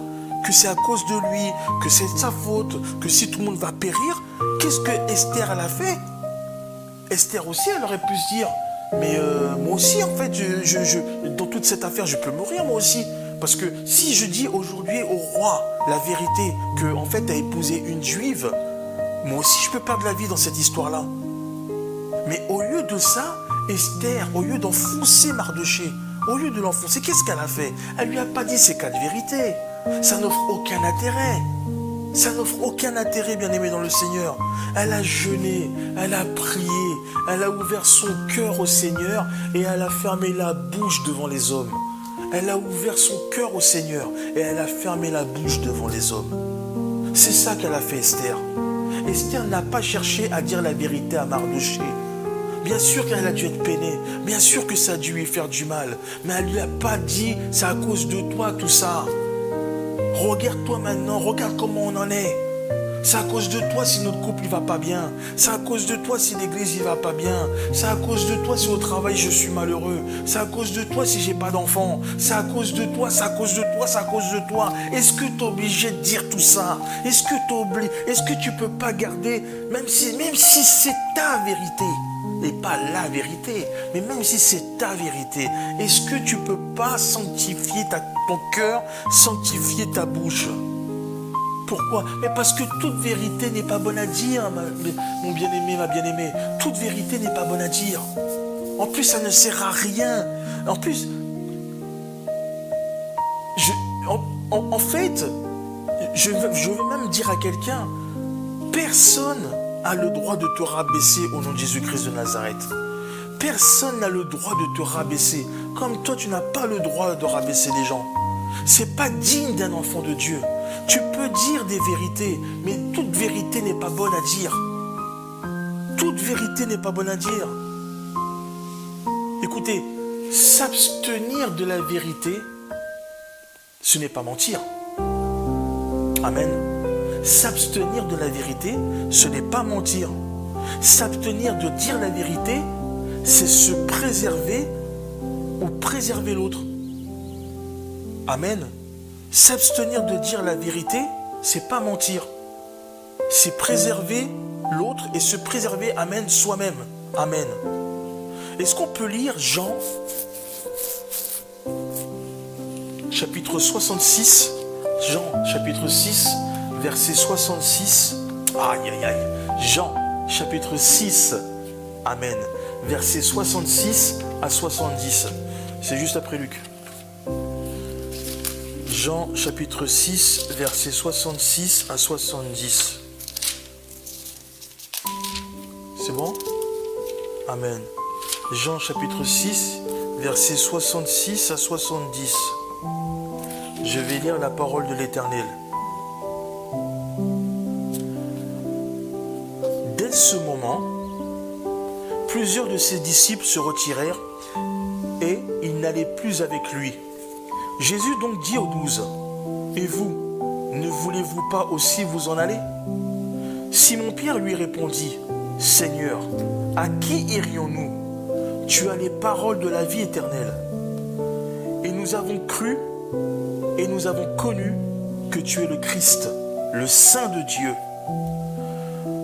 que c'est à cause de lui, que c'est de sa faute, que si tout le monde va périr, qu'est-ce que Esther elle a fait? Esther aussi, elle aurait pu se dire, mais moi aussi, en fait, dans toute cette affaire, je peux mourir moi aussi. Parce que si je dis aujourd'hui au roi la vérité que en fait tu as épousé une juive, moi aussi je peux perdre la vie dans cette histoire-là. Mais au lieu de ça, Esther, au lieu d'enfoncer Mardoché, au lieu de l'enfoncer, qu'est-ce qu'elle a fait? Elle lui a pas dit ces quatre vérités. Ça n'offre aucun intérêt. Ça n'offre aucun intérêt, bien-aimé dans le Seigneur. Elle a jeûné, elle a prié, elle a ouvert son cœur au Seigneur et elle a fermé la bouche devant les hommes. Elle a ouvert son cœur au Seigneur et elle a fermé la bouche devant les hommes. C'est ça qu'elle a fait, Esther. Esther n'a pas cherché à dire la vérité à Mardoché. Bien sûr qu'elle a dû être peinée, bien sûr que ça a dû lui faire du mal, mais elle ne lui a pas dit « c'est à cause de toi tout ça ». Regarde-toi maintenant, regarde comment on en est. C'est à cause de toi si notre couple ne va pas bien. C'est à cause de toi si l'église ne va pas bien. C'est à cause de toi si au travail je suis malheureux. C'est à cause de toi si j'ai pas d'enfant. C'est à cause de toi, c'est à cause de toi, c'est à cause de toi. Est-ce que tu es obligé de dire tout ça? Est-ce que tu peux pas garder, même si c'est ta vérité, et pas la vérité, mais même si c'est ta vérité, est-ce que tu peux pas sanctifier ton cœur, sanctifier ta bouche? Pourquoi? Mais parce que toute vérité n'est pas bonne à dire, mon bien-aimé, ma bien-aimée. Toute vérité n'est pas bonne à dire. En plus, ça ne sert à rien. En plus, en fait, je veux même dire à quelqu'un, personne n'a le droit de te rabaisser au nom de Jésus-Christ de Nazareth. Personne n'a le droit de te rabaisser. Comme toi, tu n'as pas le droit de rabaisser les gens. C'est pas digne d'un enfant de Dieu. Tu peux dire des vérités, mais toute vérité n'est pas bonne à dire. Toute vérité n'est pas bonne à dire. Écoutez, s'abstenir de la vérité, ce n'est pas mentir. Amen. S'abstenir de la vérité, ce n'est pas mentir. S'abstenir de dire la vérité, c'est se préserver ou préserver l'autre. Amen. S'abstenir de dire la vérité, c'est pas mentir. C'est préserver l'autre et se préserver, amen, soi-même. Amen. Est-ce qu'on peut lire Jean, chapitre 66, Jean, chapitre 6, verset 66. Aïe, aïe, aïe. Jean, chapitre 6, amen, verset 66 à 70. C'est juste après Luc. Jean, chapitre 6, verset 66 à 70. C'est bon? Amen. Jean, chapitre 6, verset 66 à 70. Je vais lire la parole de l'Éternel. Dès ce moment, plusieurs de ses disciples se retirèrent et ils n'allaient plus avec lui. Jésus donc dit aux 12, « Et vous, ne voulez-vous pas aussi vous en aller ?» Simon-Pierre lui répondit, « Seigneur, à qui irions-nous? Tu as les paroles de la vie éternelle. Et nous avons cru et nous avons connu que tu es le Christ, le Saint de Dieu. »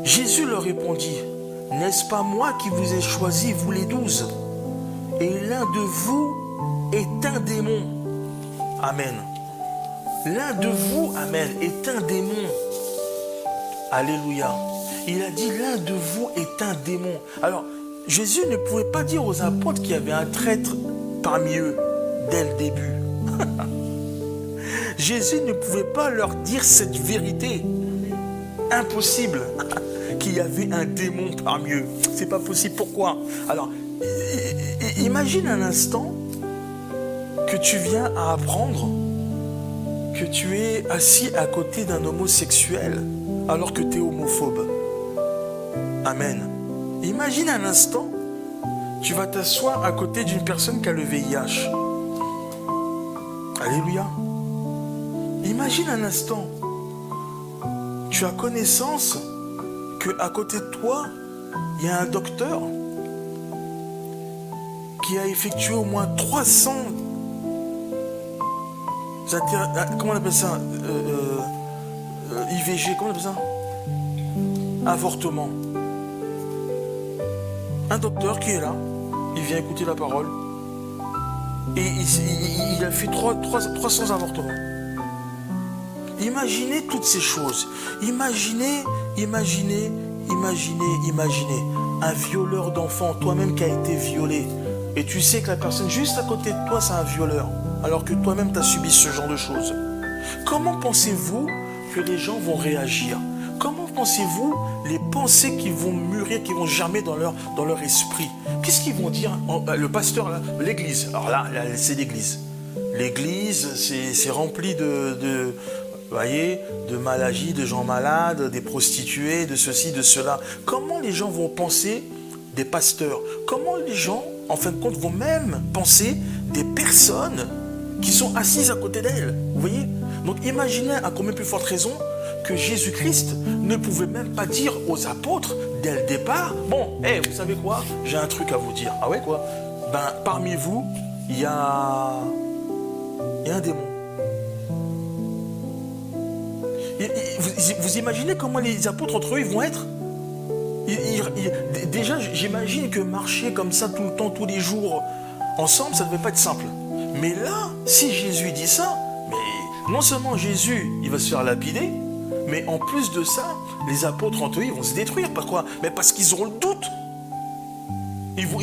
Jésus leur répondit, « N'est-ce pas moi qui vous ai choisi, vous les 12? Et l'un de vous est un démon. » Amen. L'un de vous, amen, est un démon. Alléluia. Il a dit, l'un de vous est un démon. Alors, Jésus ne pouvait pas dire aux apôtres qu'il y avait un traître parmi eux dès le début. Jésus ne pouvait pas leur dire cette vérité. Impossible qu'il y avait un démon parmi eux. C'est pas possible. Pourquoi? Alors, imagine un instant que tu viens à apprendre que tu es assis à côté d'un homosexuel alors que tu es homophobe. Amen. Imagine un instant, tu vas t'asseoir à côté d'une personne qui a le VIH. Alléluia. Imagine un instant, tu as connaissance qu'à côté de toi, il y a un docteur qui a effectué au moins 300 comment on appelle ça, IVG, comment on appelle ça, avortement. Un docteur qui est là, il vient écouter la parole et il a fait 300 avortements. Imaginez toutes ces choses. Imaginez un violeur d'enfants, toi-même qui a été violé, et tu sais que la personne juste à côté de toi c'est un violeur, alors que toi-même tu as subi ce genre de choses. Comment pensez-vous que les gens vont réagir? Comment pensez-vous les pensées qui vont mûrir, qui vont germer dans leur esprit? Qu'est-ce qu'ils vont dire? Le pasteur, là, l'église, alors là c'est l'église. L'église, c'est rempli de voyez, de maladies, de gens malades, des prostituées, de ceci, de cela. Comment les gens vont penser des pasteurs? Comment les gens, en fin de compte, vont même penser des personnes qui sont assises à côté d'elles? Vous voyez? Donc imaginez à combien plus forte raison que Jésus-Christ ne pouvait même pas dire aux apôtres dès le départ, bon, vous savez quoi? J'ai un truc à vous dire. Ah ouais, quoi? Ben, parmi vous, il y a un démon. Vous imaginez comment les apôtres entre eux ils vont être? Déjà, j'imagine que marcher comme ça tout le temps, tous les jours, ensemble, ça ne devait pas être simple. Mais là, si Jésus dit ça, mais non seulement Jésus, il va se faire lapider, mais en plus de ça, les apôtres entre eux, ils vont se détruire. Pourquoi? Mais parce qu'ils auront le doute. Ils vont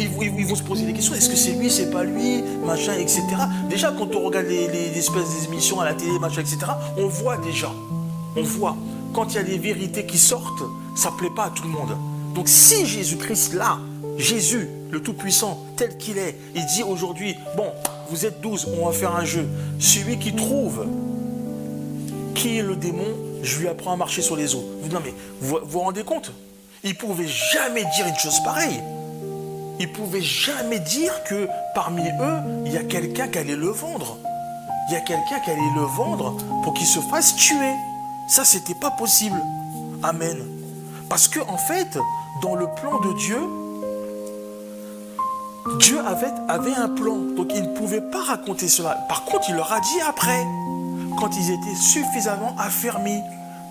se poser des questions. Est-ce que c'est lui, c'est pas lui, machin, etc. Déjà, quand on regarde les espèces d'émissions à la télé, machin, etc., on voit déjà. on voit, quand il y a des vérités qui sortent, ça ne plaît pas à tout le monde. Donc si Jésus-Christ, là, Jésus, le Tout-Puissant, tel qu'il est, il dit aujourd'hui, bon, vous êtes 12, on va faire un jeu. Celui qui trouve qui est le démon, je lui apprends à marcher sur les eaux. Non mais, vous vous rendez compte? Il ne pouvait jamais dire une chose pareille. Il ne pouvait jamais dire que parmi eux, il y a quelqu'un qui allait le vendre. Il y a quelqu'un qui allait le vendre pour qu'il se fasse tuer. Ça, c'était pas possible. Amen. Parce que, en fait, dans le plan de Dieu, Dieu avait un plan. Donc, il ne pouvait pas raconter cela. Par contre, il leur a dit après, quand ils étaient suffisamment affermis,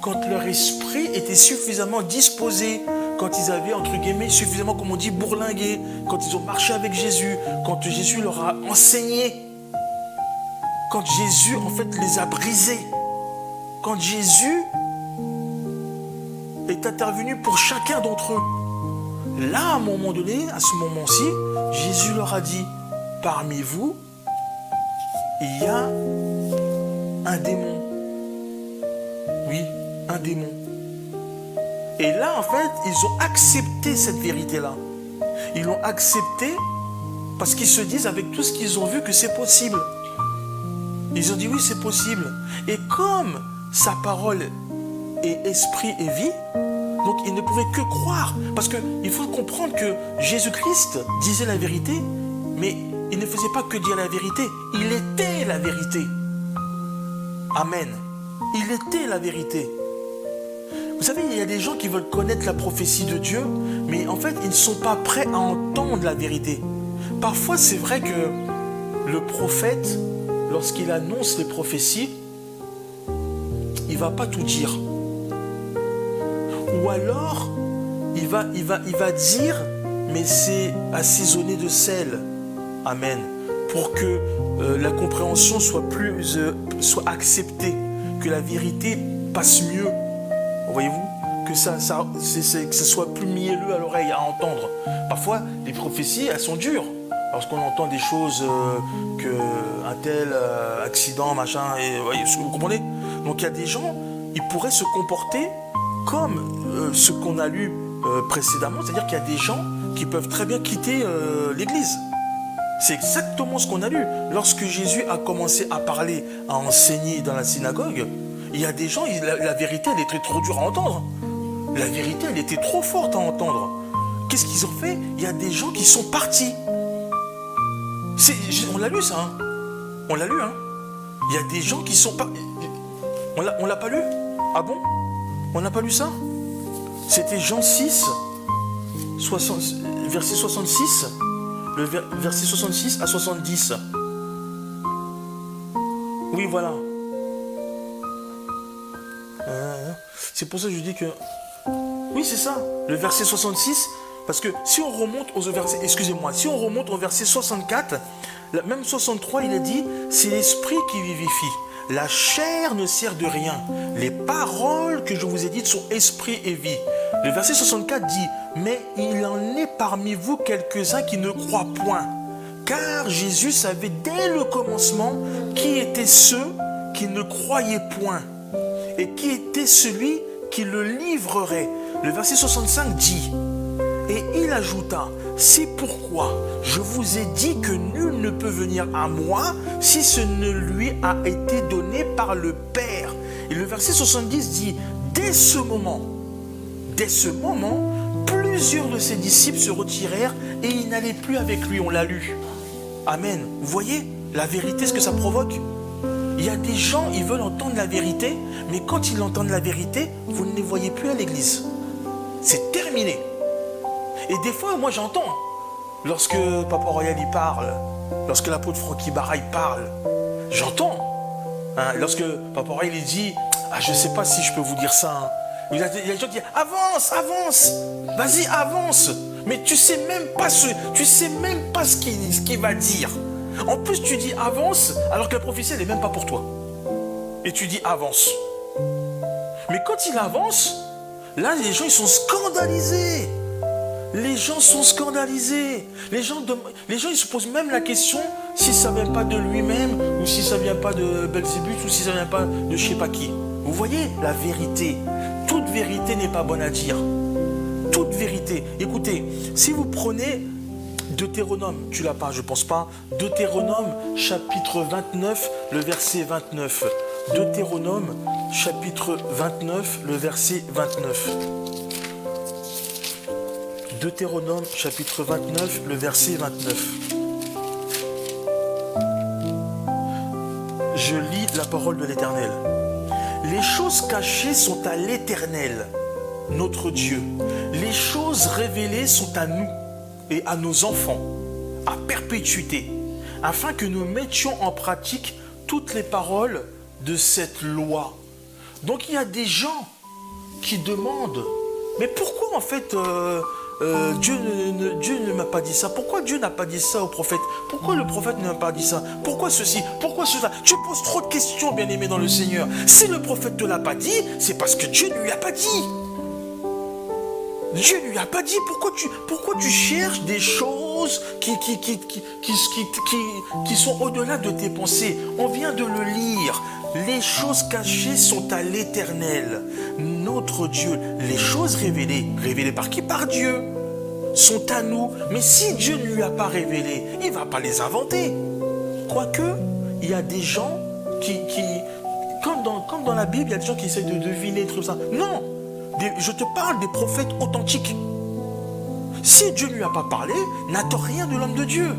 quand leur esprit était suffisamment disposé, quand ils avaient, entre guillemets, suffisamment, comme on dit, bourlingué, quand ils ont marché avec Jésus, quand Jésus leur a enseigné, quand Jésus, en fait, les a brisés, quand Jésus est intervenu pour chacun d'entre eux. Là, à un moment donné, à ce moment-ci, Jésus leur a dit, parmi vous, il y a un démon. Oui, un démon. Et là, en fait, ils ont accepté cette vérité-là. Ils l'ont accepté parce qu'ils se disent, avec tout ce qu'ils ont vu, que c'est possible. Ils ont dit, oui, c'est possible. Et comme sa parole est esprit et vie, donc ils ne pouvaient que croire. Parce qu'il faut comprendre que Jésus-Christ disait la vérité, mais il ne faisait pas que dire la vérité. Il était la vérité. Amen. Il était la vérité. Vous savez, il y a des gens qui veulent connaître la prophétie de Dieu, mais en fait, ils ne sont pas prêts à entendre la vérité. Parfois, c'est vrai que le prophète, lorsqu'il annonce les prophéties, il ne va pas tout dire. Ou alors, il va dire, mais c'est assaisonné de sel. Amen. Pour que la compréhension soit acceptée, que la vérité passe mieux. Voyez-vous, que ça soit plus mielleux à l'oreille à entendre. Parfois, les prophéties, elles sont dures. Lorsqu'on entend des choses un tel accident, machin, et vous comprenez? Donc il y a des gens, ils pourraient se comporter comme ce qu'on a lu précédemment, c'est-à-dire qu'il y a des gens qui peuvent très bien quitter l'église. C'est exactement ce qu'on a lu. Lorsque Jésus a commencé à parler, à enseigner dans la synagogue, il y a des gens, la vérité, elle était trop dure à entendre. La vérité, elle était trop forte à entendre. Qu'est-ce qu'ils ont fait? Il y a des gens qui sont partis. On l'a lu, ça. Hein. On l'a lu. Hein. Il y a des gens qui sont pas... On l'a pas lu? Ah bon? On n'a pas lu ça? C'était Jean 6, verset 66, verset 66 à 70. Oui, voilà. C'est pour ça que je dis que... Oui, c'est ça. Le verset 66, parce que si on remonte au verset... Excusez-moi, si on remonte au verset 64, même 63, il est dit, c'est l'esprit qui vivifie. La chair ne sert de rien. Les paroles que je vous ai dites sont esprit et vie. Le verset 64 dit, mais il en est parmi vous quelques-uns qui ne croient point. Car Jésus savait dès le commencement qui étaient ceux qui ne croyaient point. Et qui était celui qui le livrerait. Le verset 65 dit, et il ajouta, c'est pourquoi je vous ai dit que nul ne peut venir à moi si ce ne lui a été donné par le Père. Et le verset 70 dit, dès ce moment, plusieurs de ses disciples se retirèrent et ils n'allaient plus avec lui. On l'a lu. Amen. Vous voyez la vérité, ce que ça provoque? Il y a des gens, ils veulent entendre la vérité, mais quand ils entendent la vérité, vous ne les voyez plus à l'église. C'est terminé. Et des fois, moi j'entends, lorsque Papa Royal y parle, lorsque l'apôtre Francky Barra il parle, j'entends. Hein, lorsque Papa Royal il dit, je ne sais pas si je peux vous dire ça. Hein. Il y a des gens qui disent, avance, vas-y, avance. Mais tu sais même pas ce qu'il va dire. En plus, tu dis avance, alors que la prophétie, elle n'est même pas pour toi. Et tu dis avance. Mais quand il avance, là, les gens, ils sont scandalisés. Les gens sont scandalisés. Les gens, ils se posent même la question si ça ne vient pas de lui-même, ou si ça ne vient pas de Belzébuth, ou si ça ne vient pas de je ne sais pas qui. Vous voyez la vérité. Toute vérité n'est pas bonne à dire. Toute vérité. Écoutez, si vous prenez Deutéronome, tu l'as pas, je pense pas. Deutéronome, chapitre 29, le verset 29. Deutéronome, chapitre 29, le verset 29. Deutéronome, chapitre 29, le verset 29. Je lis la parole de l'Éternel. Les choses cachées sont à l'Éternel, notre Dieu. Les choses révélées sont à nous et à nos enfants, à perpétuité, afin que nous mettions en pratique toutes les paroles de cette loi. Donc il y a des gens qui demandent, mais pourquoi en fait Dieu ne m'a pas dit ça? Pourquoi Dieu n'a pas dit ça au prophète? Pourquoi le prophète ne m'a pas dit ça? Pourquoi ceci? Pourquoi cela? Tu poses trop de questions, bien-aimé dans le Seigneur. Si le prophète ne te l'a pas dit, c'est parce que Dieu ne lui a pas dit. Dieu ne lui a pas dit. Pourquoi tu cherches des choses qui sont au-delà de tes pensées? On vient de le lire. Les choses cachées sont à l'Éternel, notre Dieu. Les choses révélées, révélées par qui? Par Dieu, sont à nous. Mais si Dieu ne lui a pas révélé, il ne va pas les inventer. Quoique, il y a des gens qui comme dans la Bible, il y a des gens qui essaient de deviner tout ça. Non, je te parle des prophètes authentiques. Si Dieu ne lui a pas parlé, n'attends rien de l'homme de Dieu.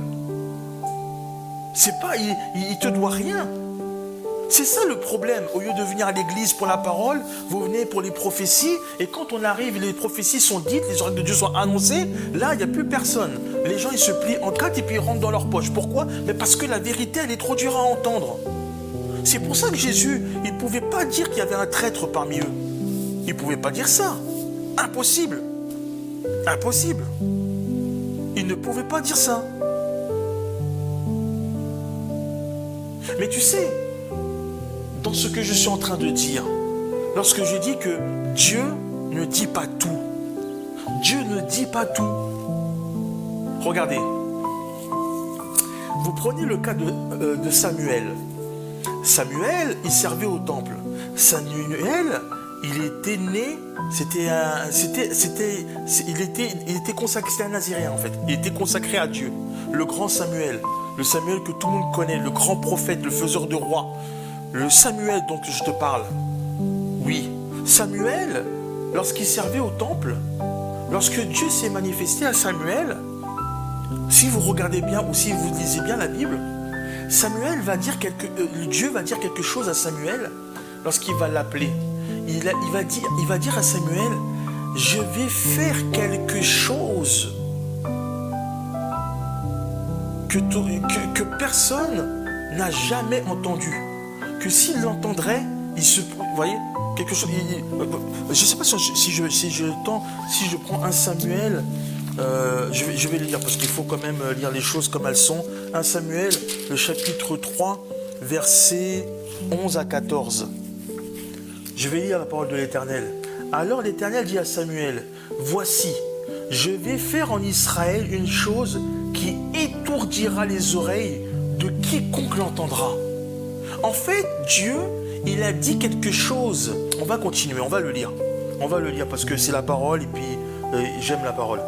C'est pas, il te doit rien. C'est ça le problème. Au lieu de venir à l'église pour la parole, vous venez pour les prophéties. Et quand on arrive, les prophéties sont dites, les oreilles de Dieu sont annoncées. Là, il n'y a plus personne. Les gens, ils se plient en quatre et puis ils rentrent dans leur poche. Pourquoi? Mais parce que la vérité, elle est trop dure à entendre. C'est pour ça que Jésus, il ne pouvait pas dire qu'il y avait un traître parmi eux. Il ne pouvait pas dire ça. Impossible. Impossible. Il ne pouvait pas dire ça. Mais tu sais, dans ce que je suis en train de dire, lorsque je dis que Dieu ne dit pas tout, Dieu ne dit pas tout. Regardez, vous prenez le cas de Samuel. Samuel, il servait au temple. Samuel, il était né, il était consacré, c'était un Naziréen en fait. Il était consacré à Dieu. Le grand Samuel, le Samuel que tout le monde connaît, le grand prophète, le faiseur de rois. Le Samuel dont je te parle. Oui, Samuel, lorsqu'il servait au temple, lorsque Dieu s'est manifesté à Samuel, si vous regardez bien ou si vous lisez bien la Bible, Samuel va dire Dieu va dire quelque chose à Samuel lorsqu'il va l'appeler. Il va dire à Samuel, je vais faire quelque chose que personne n'a jamais entendu. Que s'il l'entendrait, vous voyez, quelque chose. Je ne sais pas si je prends un Samuel, je vais le lire parce qu'il faut quand même lire les choses comme elles sont. 1 Samuel, le chapitre 3, versets 11 à 14. Je vais lire la parole de l'Éternel. Alors l'Éternel dit à Samuel, voici, je vais faire en Israël une chose qui étourdira les oreilles de quiconque l'entendra. En fait, Dieu, il a dit quelque chose. On va continuer, on va le lire. On va le lire parce que c'est la parole et puis j'aime la parole.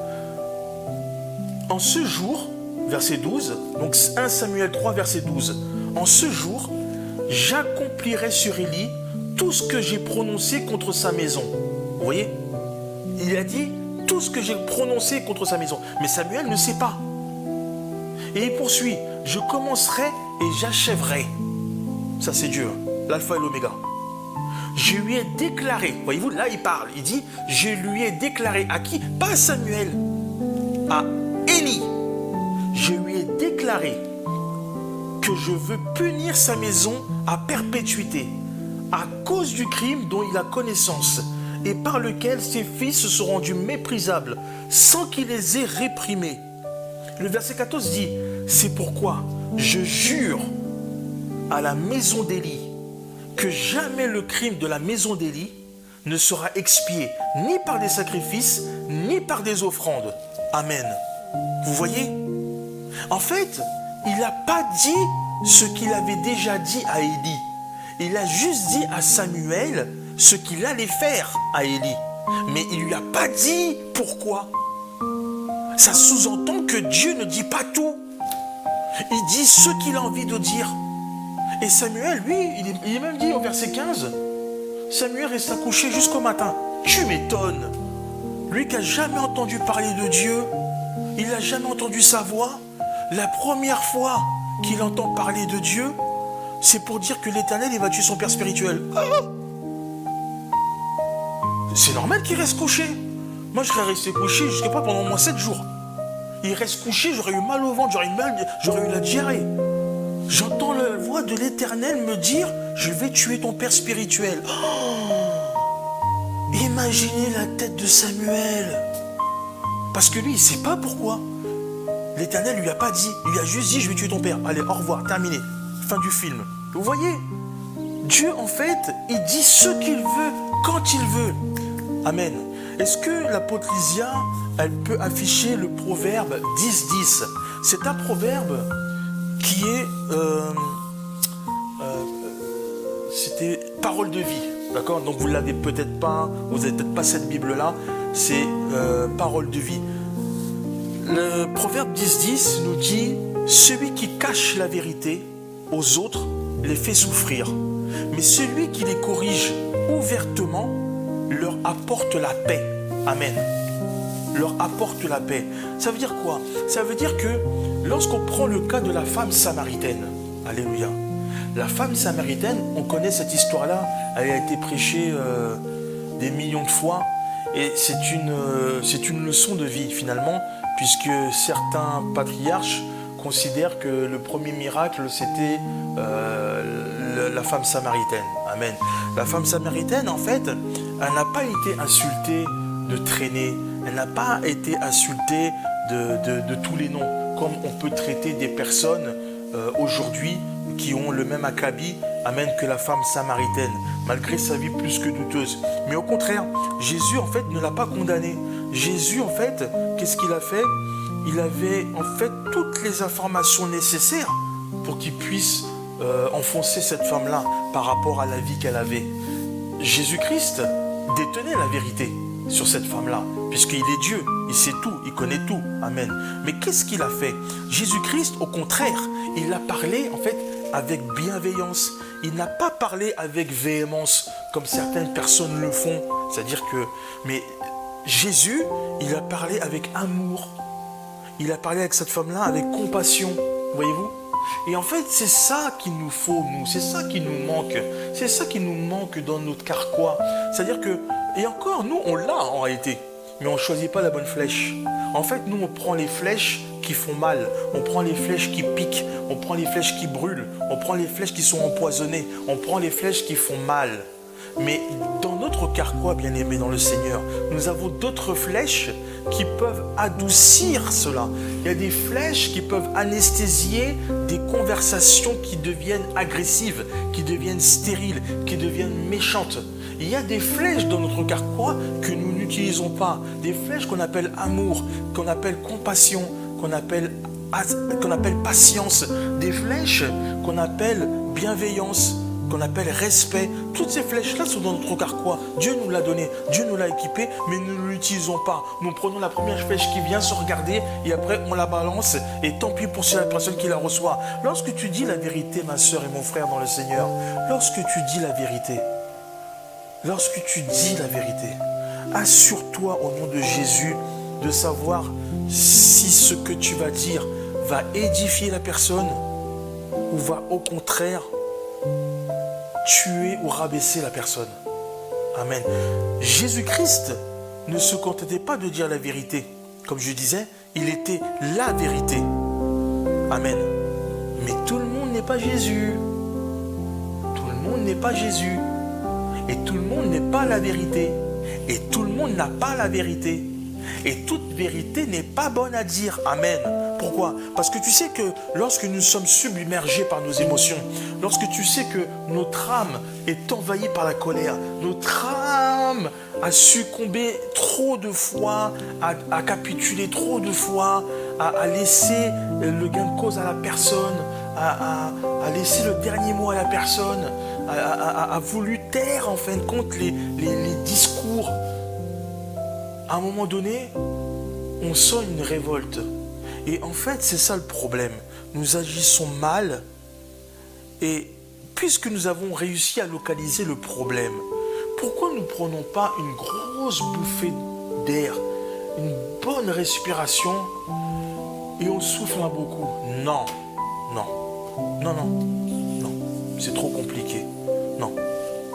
En ce jour, verset 12, donc 1 Samuel 3, verset 12. En ce jour, j'accomplirai sur Élie tout ce que j'ai prononcé contre sa maison. Vous voyez? Il a dit tout ce que j'ai prononcé contre sa maison. Mais Samuel ne sait pas. Et il poursuit, je commencerai et j'achèverai. Ça c'est Dieu, l'alpha et l'oméga. Je lui ai déclaré, voyez-vous, là il parle, il dit, je lui ai déclaré à qui? Pas à Samuel, à Élie. Je lui ai déclaré que je veux punir sa maison à perpétuité, à cause du crime dont il a connaissance, et par lequel ses fils se sont rendus méprisables, sans qu'il les ait réprimés. Le verset 14 dit, c'est pourquoi je jure à la maison d'Élie que jamais le crime de la maison d'Élie ne sera expié ni par des sacrifices ni par des offrandes. Amen. Vous voyez? En fait, il n'a pas dit ce qu'il avait déjà dit à Élie. Il a juste dit à Samuel ce qu'il allait faire à Élie. Mais il ne lui a pas dit pourquoi. Ça sous-entend que Dieu ne dit pas tout. Il dit ce qu'il a envie de dire. Et Samuel, lui, il est même dit au verset 15, Samuel resta couché jusqu'au matin. Tu m'étonnes. Lui qui n'a jamais entendu parler de Dieu, il n'a jamais entendu sa voix. La première fois qu'il entend parler de Dieu, c'est pour dire que l'Éternel, il va tuer son père spirituel. Ah, c'est normal qu'il reste couché. Moi, je serais resté couché jusqu'à pas pendant au moins 7 jours. Il reste couché, j'aurais eu mal au ventre, j'aurais eu la diarrhée. J'entends la voix de l'Éternel me dire, je vais tuer ton père spirituel. Oh, imaginez la tête de Samuel. Parce que lui, il ne sait pas pourquoi. L'Éternel ne lui a pas dit, il lui a juste dit, je vais tuer ton père. Allez, au revoir, terminé. Fin du film. Vous voyez, Dieu, en fait, il dit ce qu'il veut, quand il veut. Amen. Est-ce que l'apôtre Lysia, elle peut afficher le proverbe 10-10? C'est un proverbe qui est... c'était parole de vie. D'accord? Donc vous ne l'avez peut-être pas, vous n'avez peut-être pas cette Bible-là. C'est parole de vie. Le proverbe 10-10 nous dit « Celui qui cache la vérité aux autres les fait souffrir. Mais celui qui les corrige ouvertement leur apporte la paix. » Amen. Leur apporte la paix. Ça veut dire quoi? Ça veut dire que lorsqu'on prend le cas de la femme samaritaine, alléluia, la femme samaritaine, on connaît cette histoire-là, elle a été prêchée des millions de fois, et c'est une leçon de vie finalement, puisque certains patriarches considèrent que le premier miracle, c'était la femme samaritaine. Amen. La femme samaritaine, en fait, elle n'a pas été insultée de traîner, elle n'a pas été insultée de tous les noms, comme on peut traiter des personnes aujourd'hui qui ont le même acabit, amen, que la femme samaritaine, malgré sa vie plus que douteuse. Mais au contraire, Jésus, en fait, ne l'a pas condamnée. Jésus, en fait, qu'est-ce qu'il a fait? Il avait, en fait, toutes les informations nécessaires pour qu'il puisse enfoncer cette femme-là par rapport à la vie qu'elle avait. Jésus-Christ détenait la vérité sur cette femme-là, puisqu'il est Dieu, il sait tout, il connaît tout, amen. Mais qu'est-ce qu'il a fait? Jésus-Christ, au contraire, il a parlé, en fait, avec bienveillance. Il n'a pas parlé avec véhémence, comme certaines personnes le font. C'est-à-dire que... Mais Jésus, il a parlé avec amour. Il a parlé avec cette femme-là avec compassion, voyez-vous? Et en fait, c'est ça qu'il nous faut, nous. C'est ça qui nous manque. C'est ça qui nous manque dans notre carquois. C'est-à-dire que... Et encore, nous, on l'a en réalité. Mais on ne choisit pas la bonne flèche. En fait, nous, on prend les flèches qui font mal. On prend les flèches qui piquent. On prend les flèches qui brûlent. On prend les flèches qui sont empoisonnées. On prend les flèches qui font mal. Mais dans notre carquois, bien-aimé dans le Seigneur, nous avons d'autres flèches qui peuvent adoucir cela. Il y a des flèches qui peuvent anesthésier des conversations qui deviennent agressives, qui deviennent stériles, qui deviennent méchantes. Il y a des flèches dans notre carquois que nous n'utilisons pas. Des flèches qu'on appelle amour, qu'on appelle compassion, qu'on appelle patience. Des flèches qu'on appelle bienveillance, qu'on appelle respect. Toutes ces flèches-là sont dans notre carquois. Dieu nous l'a donné, Dieu nous l'a équipé, mais nous ne l'utilisons pas. Nous prenons la première flèche qui vient se regarder et après on la balance et tant pis pour la personne qui la reçoit. Lorsque tu dis la vérité, ma soeur et mon frère dans le Seigneur, lorsque tu dis la vérité, assure-toi au nom de Jésus de savoir si ce que tu vas dire va édifier la personne ou va au contraire tuer ou rabaisser la personne. Amen. Jésus-Christ ne se contentait pas de dire la vérité. Comme je disais, il était la vérité. Amen. Mais tout le monde n'est pas Jésus. Tout le monde n'est pas Jésus. Et tout le monde n'est pas la vérité. Et tout le monde n'a pas la vérité. Et toute vérité n'est pas bonne à dire. Amen. Pourquoi? Parce que tu sais que lorsque nous sommes submergés par nos émotions, lorsque tu sais que notre âme est envahie par la colère, notre âme a succombé trop de fois, a capitulé trop de fois, a laissé le gain de cause à la personne, a laissé le dernier mot à la personne, a voulu taire en fin de compte les discours. À un moment donné, on sent une révolte. Et en fait, c'est ça le problème. Nous agissons mal et puisque nous avons réussi à localiser le problème, pourquoi nous ne prenons pas une grosse bouffée d'air, une bonne respiration et on souffle un beau coup? Non, non, non, non, non, c'est trop compliqué. Non,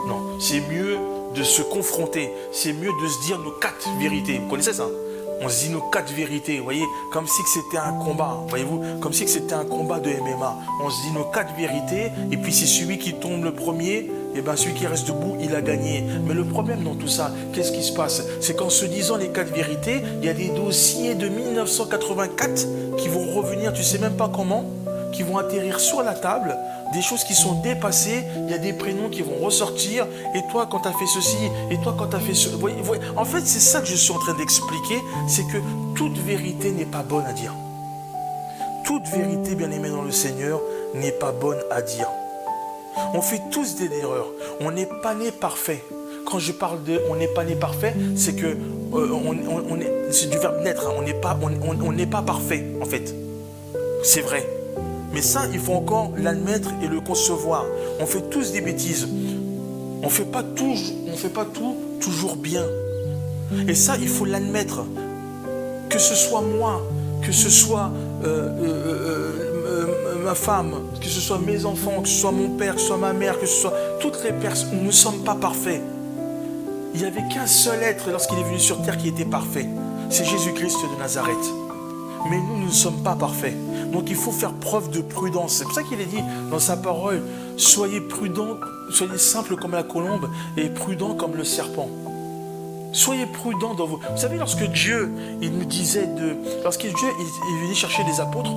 non, c'est mieux de se confronter, c'est mieux de se dire nos 4 vérités. Vous connaissez ça? On se dit nos 4 vérités, vous voyez, comme si c'était un combat, voyez-vous, comme si c'était un combat de MMA. On se dit nos 4 vérités, et puis c'est celui qui tombe le premier, et bien celui qui reste debout, il a gagné. Mais le problème dans tout ça, qu'est-ce qui se passe? C'est qu'en se disant les 4 vérités, il y a des dossiers de 1984 qui vont revenir, tu sais même pas comment, qui vont atterrir sur la table, des choses qui sont dépassées, il y a des prénoms qui vont ressortir, et toi quand tu as fait ceci, et toi quand tu as fait ce... Voyez, en fait, c'est ça que je suis en train d'expliquer, c'est que toute vérité n'est pas bonne à dire. Toute vérité, bien aimée dans le Seigneur, n'est pas bonne à dire. On fait tous des erreurs, on n'est pas né parfait. Quand je parle de on n'est pas né parfait, c'est que c'est du verbe naître, hein. On n'est pas parfait, en fait. C'est vrai. Mais ça, il faut encore l'admettre et le concevoir. On fait tous des bêtises. On fait pas tout toujours bien. Et ça, il faut l'admettre. Que ce soit moi, que ce soit ma femme, que ce soit mes enfants, que ce soit mon père, que ce soit ma mère, que ce soit toutes les personnes, nous ne sommes pas parfaits. Il n'y avait qu'un seul être lorsqu'il est venu sur terre qui était parfait. C'est Jésus-Christ de Nazareth. Mais nous ne sommes pas parfaits. Donc il faut faire preuve de prudence. C'est pour ça qu'il est dit dans sa parole, soyez prudents, soyez simples comme la colombe et prudents comme le serpent. Soyez prudents dans vos... Vous savez, lorsque Dieu, il nous disait lorsque Dieu il venait chercher les apôtres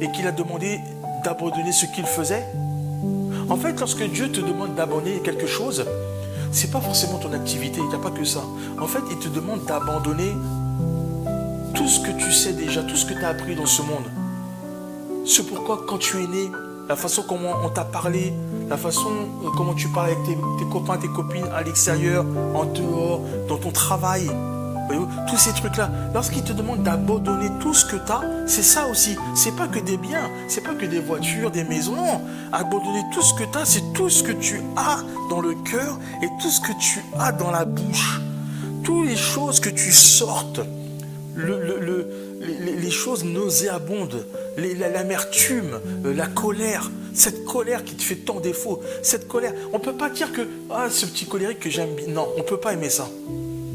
et qu'il a demandé d'abandonner ce qu'ils faisaient, en fait, lorsque Dieu te demande d'abandonner quelque chose, c'est pas forcément ton activité, il n'y a pas que ça. En fait, il te demande d'abandonner tout ce que tu sais déjà, tout ce que tu as appris dans ce monde. C'est pourquoi quand tu es né, la façon comment on t'a parlé, la façon comment tu parles avec tes copains, tes copines à l'extérieur, en dehors, dans ton travail, voyez-vous, tous ces trucs-là. Lorsqu'il te demande d'abandonner tout ce que tu as, c'est ça aussi. C'est pas que des biens, c'est pas que des voitures, des maisons. Non. Abandonner tout ce que tu as, c'est tout ce que tu as dans le cœur et tout ce que tu as dans la bouche. Toutes les choses que tu sortes. Les choses nauséabondes, l'amertume, la colère, cette colère qui te fait tant défaut, cette colère, on ne peut pas dire que ce petit colérique que j'aime bien, non, on ne peut pas aimer ça,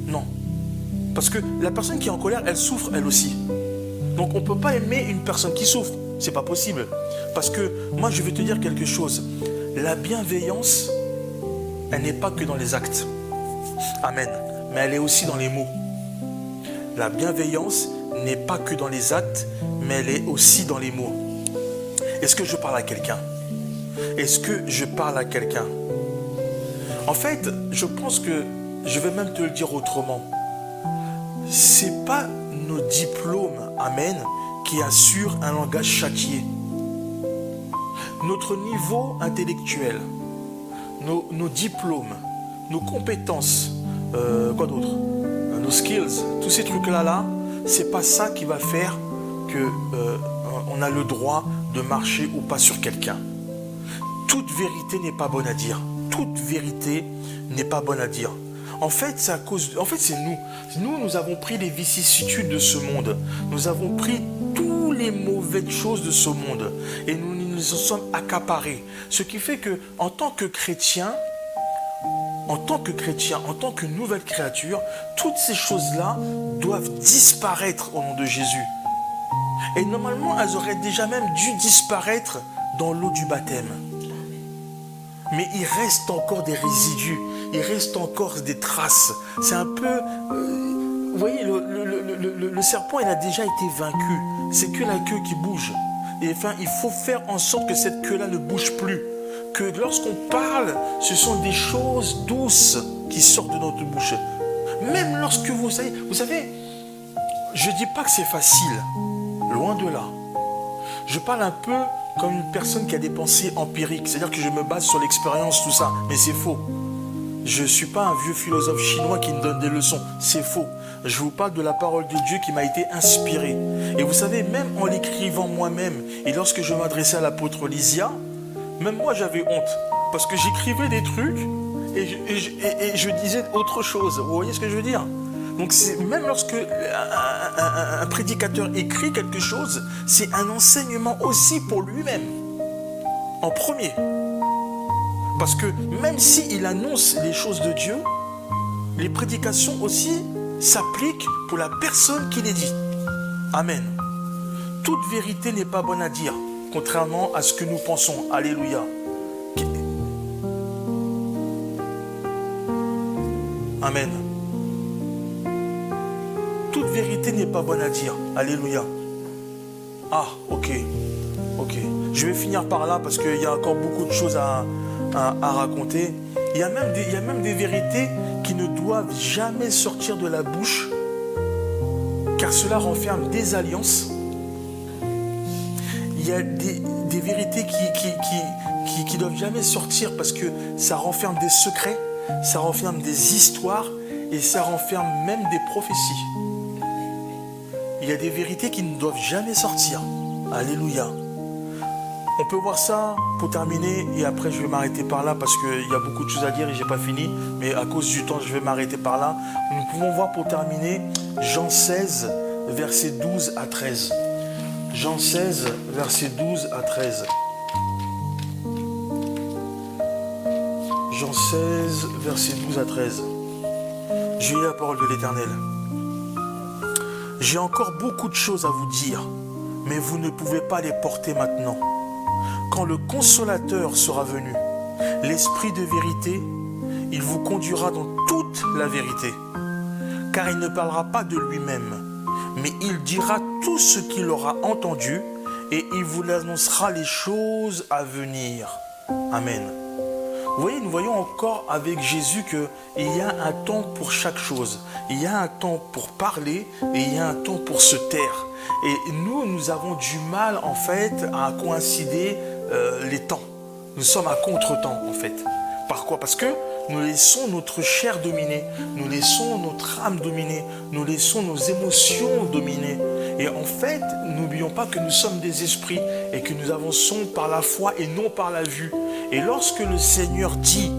non, parce que la personne qui est en colère, elle souffre elle aussi, donc on ne peut pas aimer une personne qui souffre, c'est pas possible, parce que moi je vais te dire quelque chose, la bienveillance, elle n'est pas que dans les actes, amen, mais elle est aussi dans les mots. La bienveillance n'est pas que dans les actes, mais elle est aussi dans les mots. Est-ce que je parle à quelqu'un? Est-ce que je parle à quelqu'un? En fait, je pense que je vais même te le dire autrement. C'est pas nos diplômes, amen, qui assurent un langage châtié. Notre niveau intellectuel, nos diplômes, nos compétences, quoi d'autre? Nos skills, tous ces trucs-là, c'est pas ça qui va faire que on a le droit de marcher ou pas sur quelqu'un. Toute vérité n'est pas bonne à dire. Toute vérité n'est pas bonne à dire. En fait, c'est à cause... En fait, c'est nous. Nous avons pris les vicissitudes de ce monde. Nous avons pris toutes les mauvaises choses de ce monde. Et nous nous en sommes accaparés. Ce qui fait que, en tant que chrétien, en tant que nouvelle créature, toutes ces choses-là doivent disparaître au nom de Jésus. Et normalement, elles auraient déjà même dû disparaître dans l'eau du baptême. Mais il reste encore des résidus, il reste encore des traces. C'est un peu... vous voyez, le serpent, il a déjà été vaincu. C'est que la queue qui bouge. Et enfin, il faut faire en sorte que cette queue-là ne bouge plus. Que lorsqu'on parle, ce sont des choses douces qui sortent de notre bouche. Même lorsque vous savez, je ne dis pas que c'est facile, loin de là. Je parle un peu comme une personne qui a des pensées empiriques. C'est-à-dire que je me base sur l'expérience, tout ça. Mais c'est faux. Je ne suis pas un vieux philosophe chinois qui me donne des leçons. C'est faux. Je vous parle de la parole de Dieu qui m'a été inspirée. Et vous savez, même en l'écrivant moi-même, et lorsque je m'adressais à l'apôtre Lysia, même moi j'avais honte. Parce que j'écrivais des trucs et je disais autre chose. Vous voyez ce que je veux dire? Donc même lorsque un prédicateur écrit quelque chose, c'est un enseignement aussi pour lui-même. En premier. Parce que même s'il annonce les choses de Dieu, les prédications aussi s'appliquent pour la personne qui les dit. Amen. Toute vérité n'est pas bonne à dire, contrairement à ce que nous pensons. Alléluia. Amen. Toute vérité n'est pas bonne à dire. Alléluia. Ah, ok. Ok. Je vais finir par là parce qu'il y a encore beaucoup de choses à raconter. Il y a même des vérités qui ne doivent jamais sortir de la bouche, car cela renferme des alliances. Il y a des vérités qui doivent jamais sortir parce que ça renferme des secrets, ça renferme des histoires et ça renferme même des prophéties. Il y a des vérités qui ne doivent jamais sortir. Alléluia. On peut voir ça pour terminer et après je vais m'arrêter par là parce qu'il y a beaucoup de choses à dire et j'ai pas fini, mais à cause du temps je vais m'arrêter par là. Nous pouvons voir pour terminer Jean 16 versets 12 à 13. Jean 16 versets 12 à 13. Jean 16 versets 12 à 13. J'ai la parole de l'Éternel. J'ai encore beaucoup de choses à vous dire, mais vous ne pouvez pas les porter maintenant. Quand le Consolateur sera venu, l'Esprit de vérité, il vous conduira dans toute la vérité. Car il ne parlera pas de lui-même, mais il dira tout ce qu'il aura entendu et il vous annoncera les choses à venir. Amen. Vous voyez, nous voyons encore avec Jésus qu'il y a un temps pour chaque chose. Il y a un temps pour parler et il y a un temps pour se taire. Et nous avons du mal en fait à coïncider les temps. Nous sommes à contre-temps en fait. Par quoi? Parce que nous laissons notre chair dominer, nous laissons notre âme dominer, nous laissons nos émotions dominer. Et en fait, n'oublions pas que nous sommes des esprits et que nous avançons par la foi et non par la vue. Et lorsque le Seigneur dit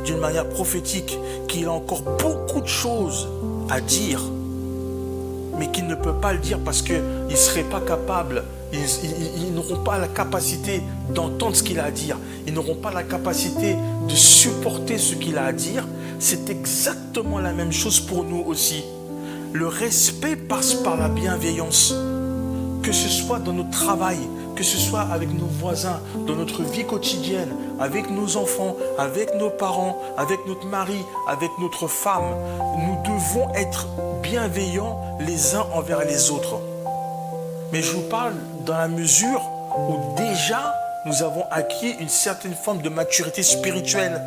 d'une manière prophétique qu'il a encore beaucoup de choses à dire, mais qu'il ne peut pas le dire parce qu'ils ne seraient pas capables, ils n'auront pas la capacité d'entendre ce qu'il a à dire, ils n'auront pas la capacité de supporter ce qu'il a à dire, c'est exactement la même chose pour nous aussi. Le respect passe par la bienveillance, que ce soit dans notre travail, que ce soit avec nos voisins, dans notre vie quotidienne, avec nos enfants, avec nos parents, avec notre mari, avec notre femme. Nous devons être bienveillants les uns envers les autres. Mais je vous parle dans la mesure où déjà nous avons acquis une certaine forme de maturité spirituelle.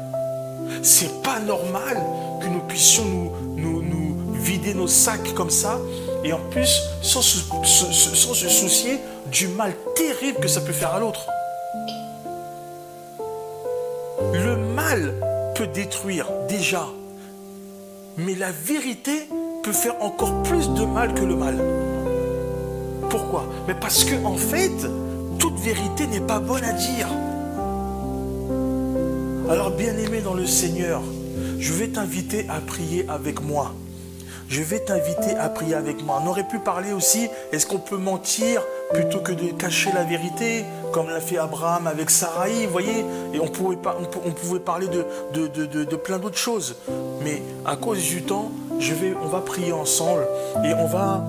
C'est pas normal que nous puissions nous vider nos sacs comme ça et en plus sans se soucier du mal terrible que ça peut faire à l'autre. Le mal peut détruire déjà, mais la vérité peut faire encore plus de mal que le mal. Pourquoi? Mais parce que en fait, toute vérité n'est pas bonne à dire. Alors bien-aimé dans le Seigneur, je vais t'inviter à prier avec moi. Je vais t'inviter à prier avec moi. On aurait pu parler aussi, est-ce qu'on peut mentir plutôt que de cacher la vérité, comme l'a fait Abraham avec Saraï, vous voyez? Et on pouvait parler de plein d'autres choses. Mais à cause du temps, on va prier ensemble et on va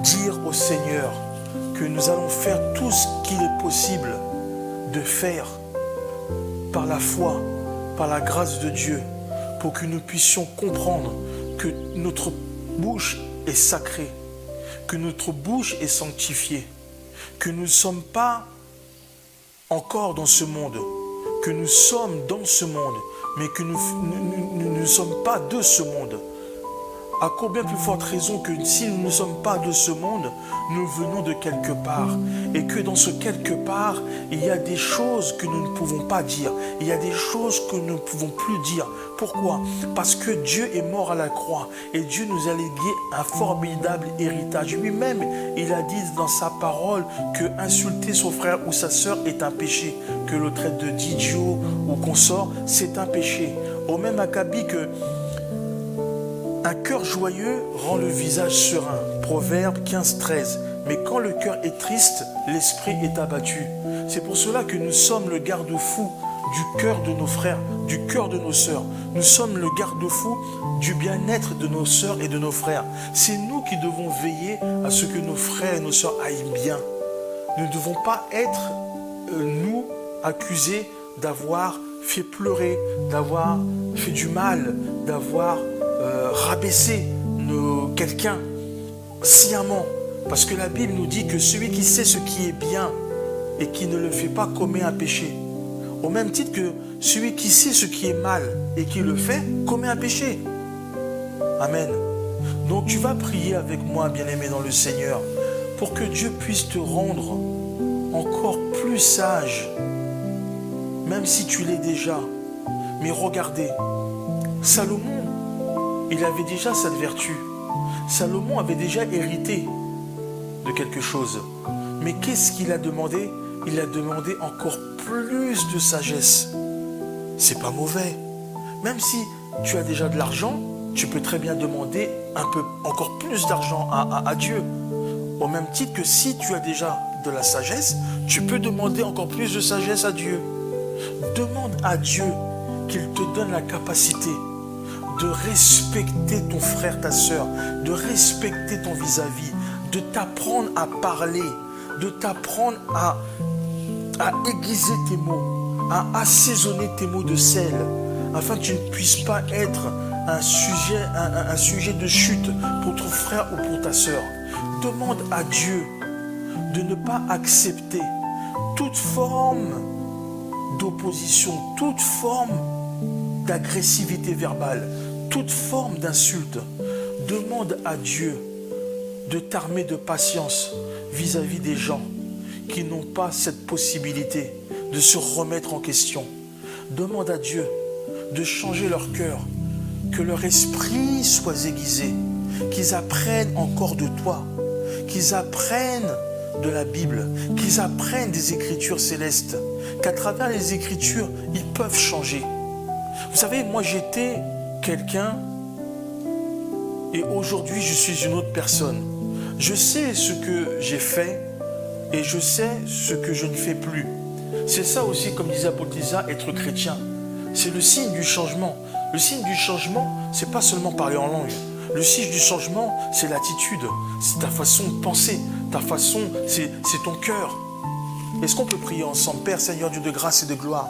dire au Seigneur que nous allons faire tout ce qu'il est possible de faire par la foi, par la grâce de Dieu, pour que nous puissions comprendre que notre bouche est sacrée, que notre bouche est sanctifiée, que nous ne sommes pas encore dans ce monde, que nous sommes dans ce monde, mais que nous ne sommes pas de ce monde. À combien plus forte raison que si nous ne sommes pas de ce monde, nous venons de quelque part. Et que dans ce quelque part, il y a des choses que nous ne pouvons pas dire. Il y a des choses que nous ne pouvons plus dire. Pourquoi? Parce que Dieu est mort à la croix. Et Dieu nous a légué un formidable héritage. Lui-même, il a dit dans sa parole que insulter son frère ou sa sœur est un péché. Que le traite d'idiot ou consort, c'est un péché. Au même acabit que un cœur joyeux rend le visage serein. Proverbe 15-13. Mais quand le cœur est triste, l'esprit est abattu. C'est pour cela que nous sommes le garde-fou du cœur de nos frères, du cœur de nos sœurs. Nous sommes le garde-fou du bien-être de nos sœurs et de nos frères. C'est nous qui devons veiller à ce que nos frères et nos sœurs aillent bien. Nous ne devons pas être, nous, accusés d'avoir fait pleurer, d'avoir fait du mal, d'avoir rabaisser quelqu'un sciemment. Parce que la Bible nous dit que celui qui sait ce qui est bien et qui ne le fait pas commet un péché. Au même titre que celui qui sait ce qui est mal et qui le fait commet un péché. Amen. Donc tu vas prier avec moi, bien-aimé dans le Seigneur, pour que Dieu puisse te rendre encore plus sage, même si tu l'es déjà. Mais regardez, Salomon, il avait déjà cette vertu. Salomon avait déjà hérité de quelque chose. Mais qu'est-ce qu'il a demandé? Il a demandé encore plus de sagesse. C'est pas mauvais. Même si tu as déjà de l'argent, tu peux très bien demander encore plus d'argent à Dieu. Au même titre que si tu as déjà de la sagesse, tu peux demander encore plus de sagesse à Dieu. Demande à Dieu qu'il te donne la capacité de respecter ton frère, ta sœur, de respecter ton vis-à-vis, de t'apprendre à parler, de t'apprendre à aiguiser tes mots, à assaisonner tes mots de sel, afin que tu ne puisses pas être un sujet de chute pour ton frère ou pour ta sœur. Demande à Dieu de ne pas accepter toute forme d'opposition, toute forme d'agressivité verbale, toute forme d'insulte. Demande à Dieu de t'armer de patience vis-à-vis des gens qui n'ont pas cette possibilité de se remettre en question. Demande à Dieu de changer leur cœur, que leur esprit soit aiguisé, qu'ils apprennent encore de toi, qu'ils apprennent de la Bible, qu'ils apprennent des Écritures célestes, qu'à travers les Écritures, ils peuvent changer. Vous savez, moi j'étais quelqu'un et aujourd'hui je suis une autre personne. Je sais ce que j'ai fait et je sais ce que je ne fais plus. C'est ça aussi, comme disait Apôtre Lisa, être chrétien. C'est le signe du changement. Le signe du changement, c'est pas seulement parler en langue. Le signe du changement, c'est l'attitude, c'est ta façon de penser, ta façon, c'est ton cœur. Est-ce qu'on peut prier ensemble? Père, Seigneur, Dieu de grâce et de gloire,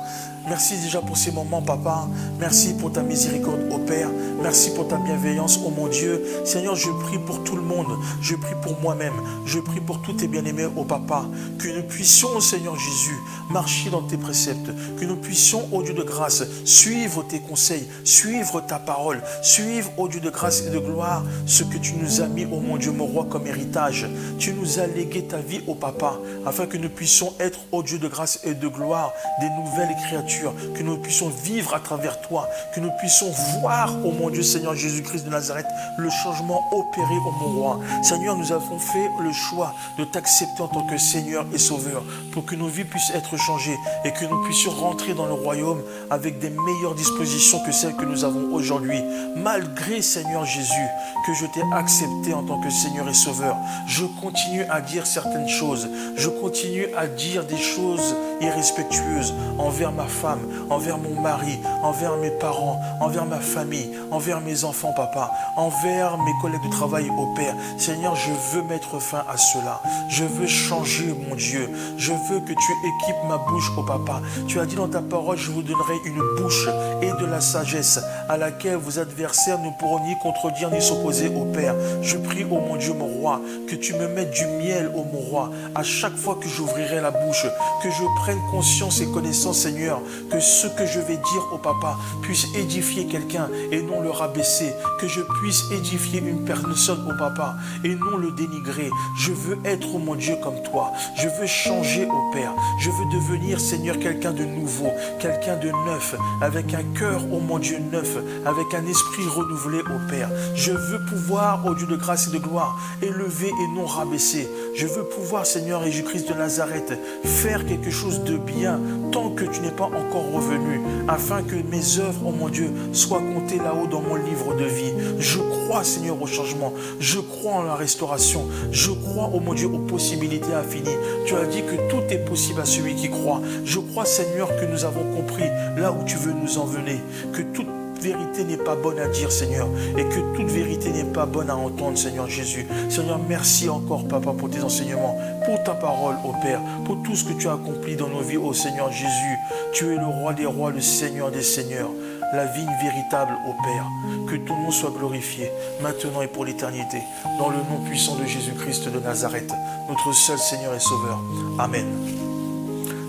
merci déjà pour ces moments, Papa. Merci pour ta miséricorde, ô Père. Merci pour ta bienveillance, ô mon Dieu. Seigneur, je prie pour tout le monde. Je prie pour moi-même. Je prie pour tous tes bien-aimés, ô Papa. Que nous puissions, ô Seigneur Jésus, marcher dans tes préceptes. Que nous puissions, ô Dieu de grâce, suivre tes conseils, suivre ta parole, suivre, ô Dieu de grâce et de gloire, ce que tu nous as mis, ô mon Dieu, mon roi, comme héritage. Tu nous as légué ta vie, ô Papa, afin que nous puissions être, ô Dieu de grâce et de gloire, des nouvelles créatures, que nous puissions vivre à travers toi, que nous puissions voir, ô mon Dieu Seigneur Jésus-Christ de Nazareth, le changement opéré, ô mon roi. Seigneur, nous avons fait le choix de t'accepter en tant que Seigneur et Sauveur, pour que nos vies puissent être changées et que nous puissions rentrer dans le royaume avec des meilleures dispositions que celles que nous avons aujourd'hui. Malgré, Seigneur Jésus, que je t'ai accepté en tant que Seigneur et Sauveur, je continue à dire certaines choses, je continue à dire des choses irrespectueuses envers ma femme, envers mon mari, envers mes parents, envers ma famille, envers mes enfants, Papa, envers mes collègues de travail, au Père. Seigneur, je veux mettre fin à cela. Je veux changer, mon Dieu. Je veux que tu équipes ma bouche, au Papa. Tu as dit dans ta parole, je vous donnerai une bouche et de la sagesse à laquelle vos adversaires ne pourront ni contredire ni s'opposer, au Père. Je prie, ô mon Dieu, mon roi, que tu me mettes du miel, ô mon roi, à chaque fois que j'ouvrirai la bouche, que je prenne conscience et connaissance, Seigneur, Que ce que je vais dire au papa puisse édifier quelqu'un et non le rabaisser. Que je puisse édifier une personne au papa et non le dénigrer. Je veux être, oh mon Dieu, comme toi. Je veux changer, oh Père. Je veux devenir, Seigneur, quelqu'un de nouveau, quelqu'un de neuf, avec un cœur, oh mon Dieu, neuf, avec un esprit renouvelé, oh Père. Je veux pouvoir, oh Dieu de grâce et de gloire, élever et non rabaisser. Je veux pouvoir, Seigneur Jésus-Christ de Nazareth, faire quelque chose de bien tant que tu n'es pas encore revenu, afin que mes œuvres, oh mon Dieu, soient comptées là-haut dans mon livre de vie. Je crois, Seigneur, au changement. Je crois en la restauration. Je crois, oh mon Dieu, aux possibilités infinies. Tu as dit que tout est possible à celui qui croit. Je crois, Seigneur, que nous avons compris là où tu veux nous emmener, que toute vérité n'est pas bonne à dire, Seigneur, et que toute vérité n'est pas bonne à entendre, Seigneur Jésus. Seigneur, merci encore, Papa, pour tes enseignements, pour ta parole, ô Père, pour tout ce que tu as accompli dans nos vies, ô Seigneur Jésus. Tu es le roi des rois, le Seigneur des seigneurs, la vigne véritable, ô Père. Que ton nom soit glorifié, maintenant et pour l'éternité, dans le nom puissant de Jésus-Christ de Nazareth, notre seul Seigneur et Sauveur. Amen.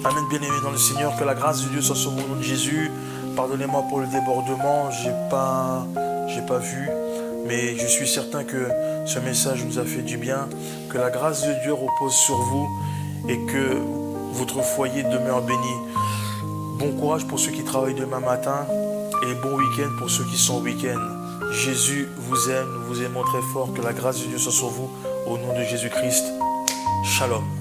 Amen, bien-aimés dans le Seigneur, que la grâce de Dieu soit sur vous au nom de Jésus. Pardonnez-moi pour le débordement, j'ai pas vu, mais je suis certain que ce message nous a fait du bien, que la grâce de Dieu repose sur vous et que votre foyer demeure béni. Bon courage pour ceux qui travaillent demain matin et bon week-end pour ceux qui sont au week-end. Jésus vous aime, nous vous aimons très fort, que la grâce de Dieu soit sur vous, au nom de Jésus-Christ. Shalom.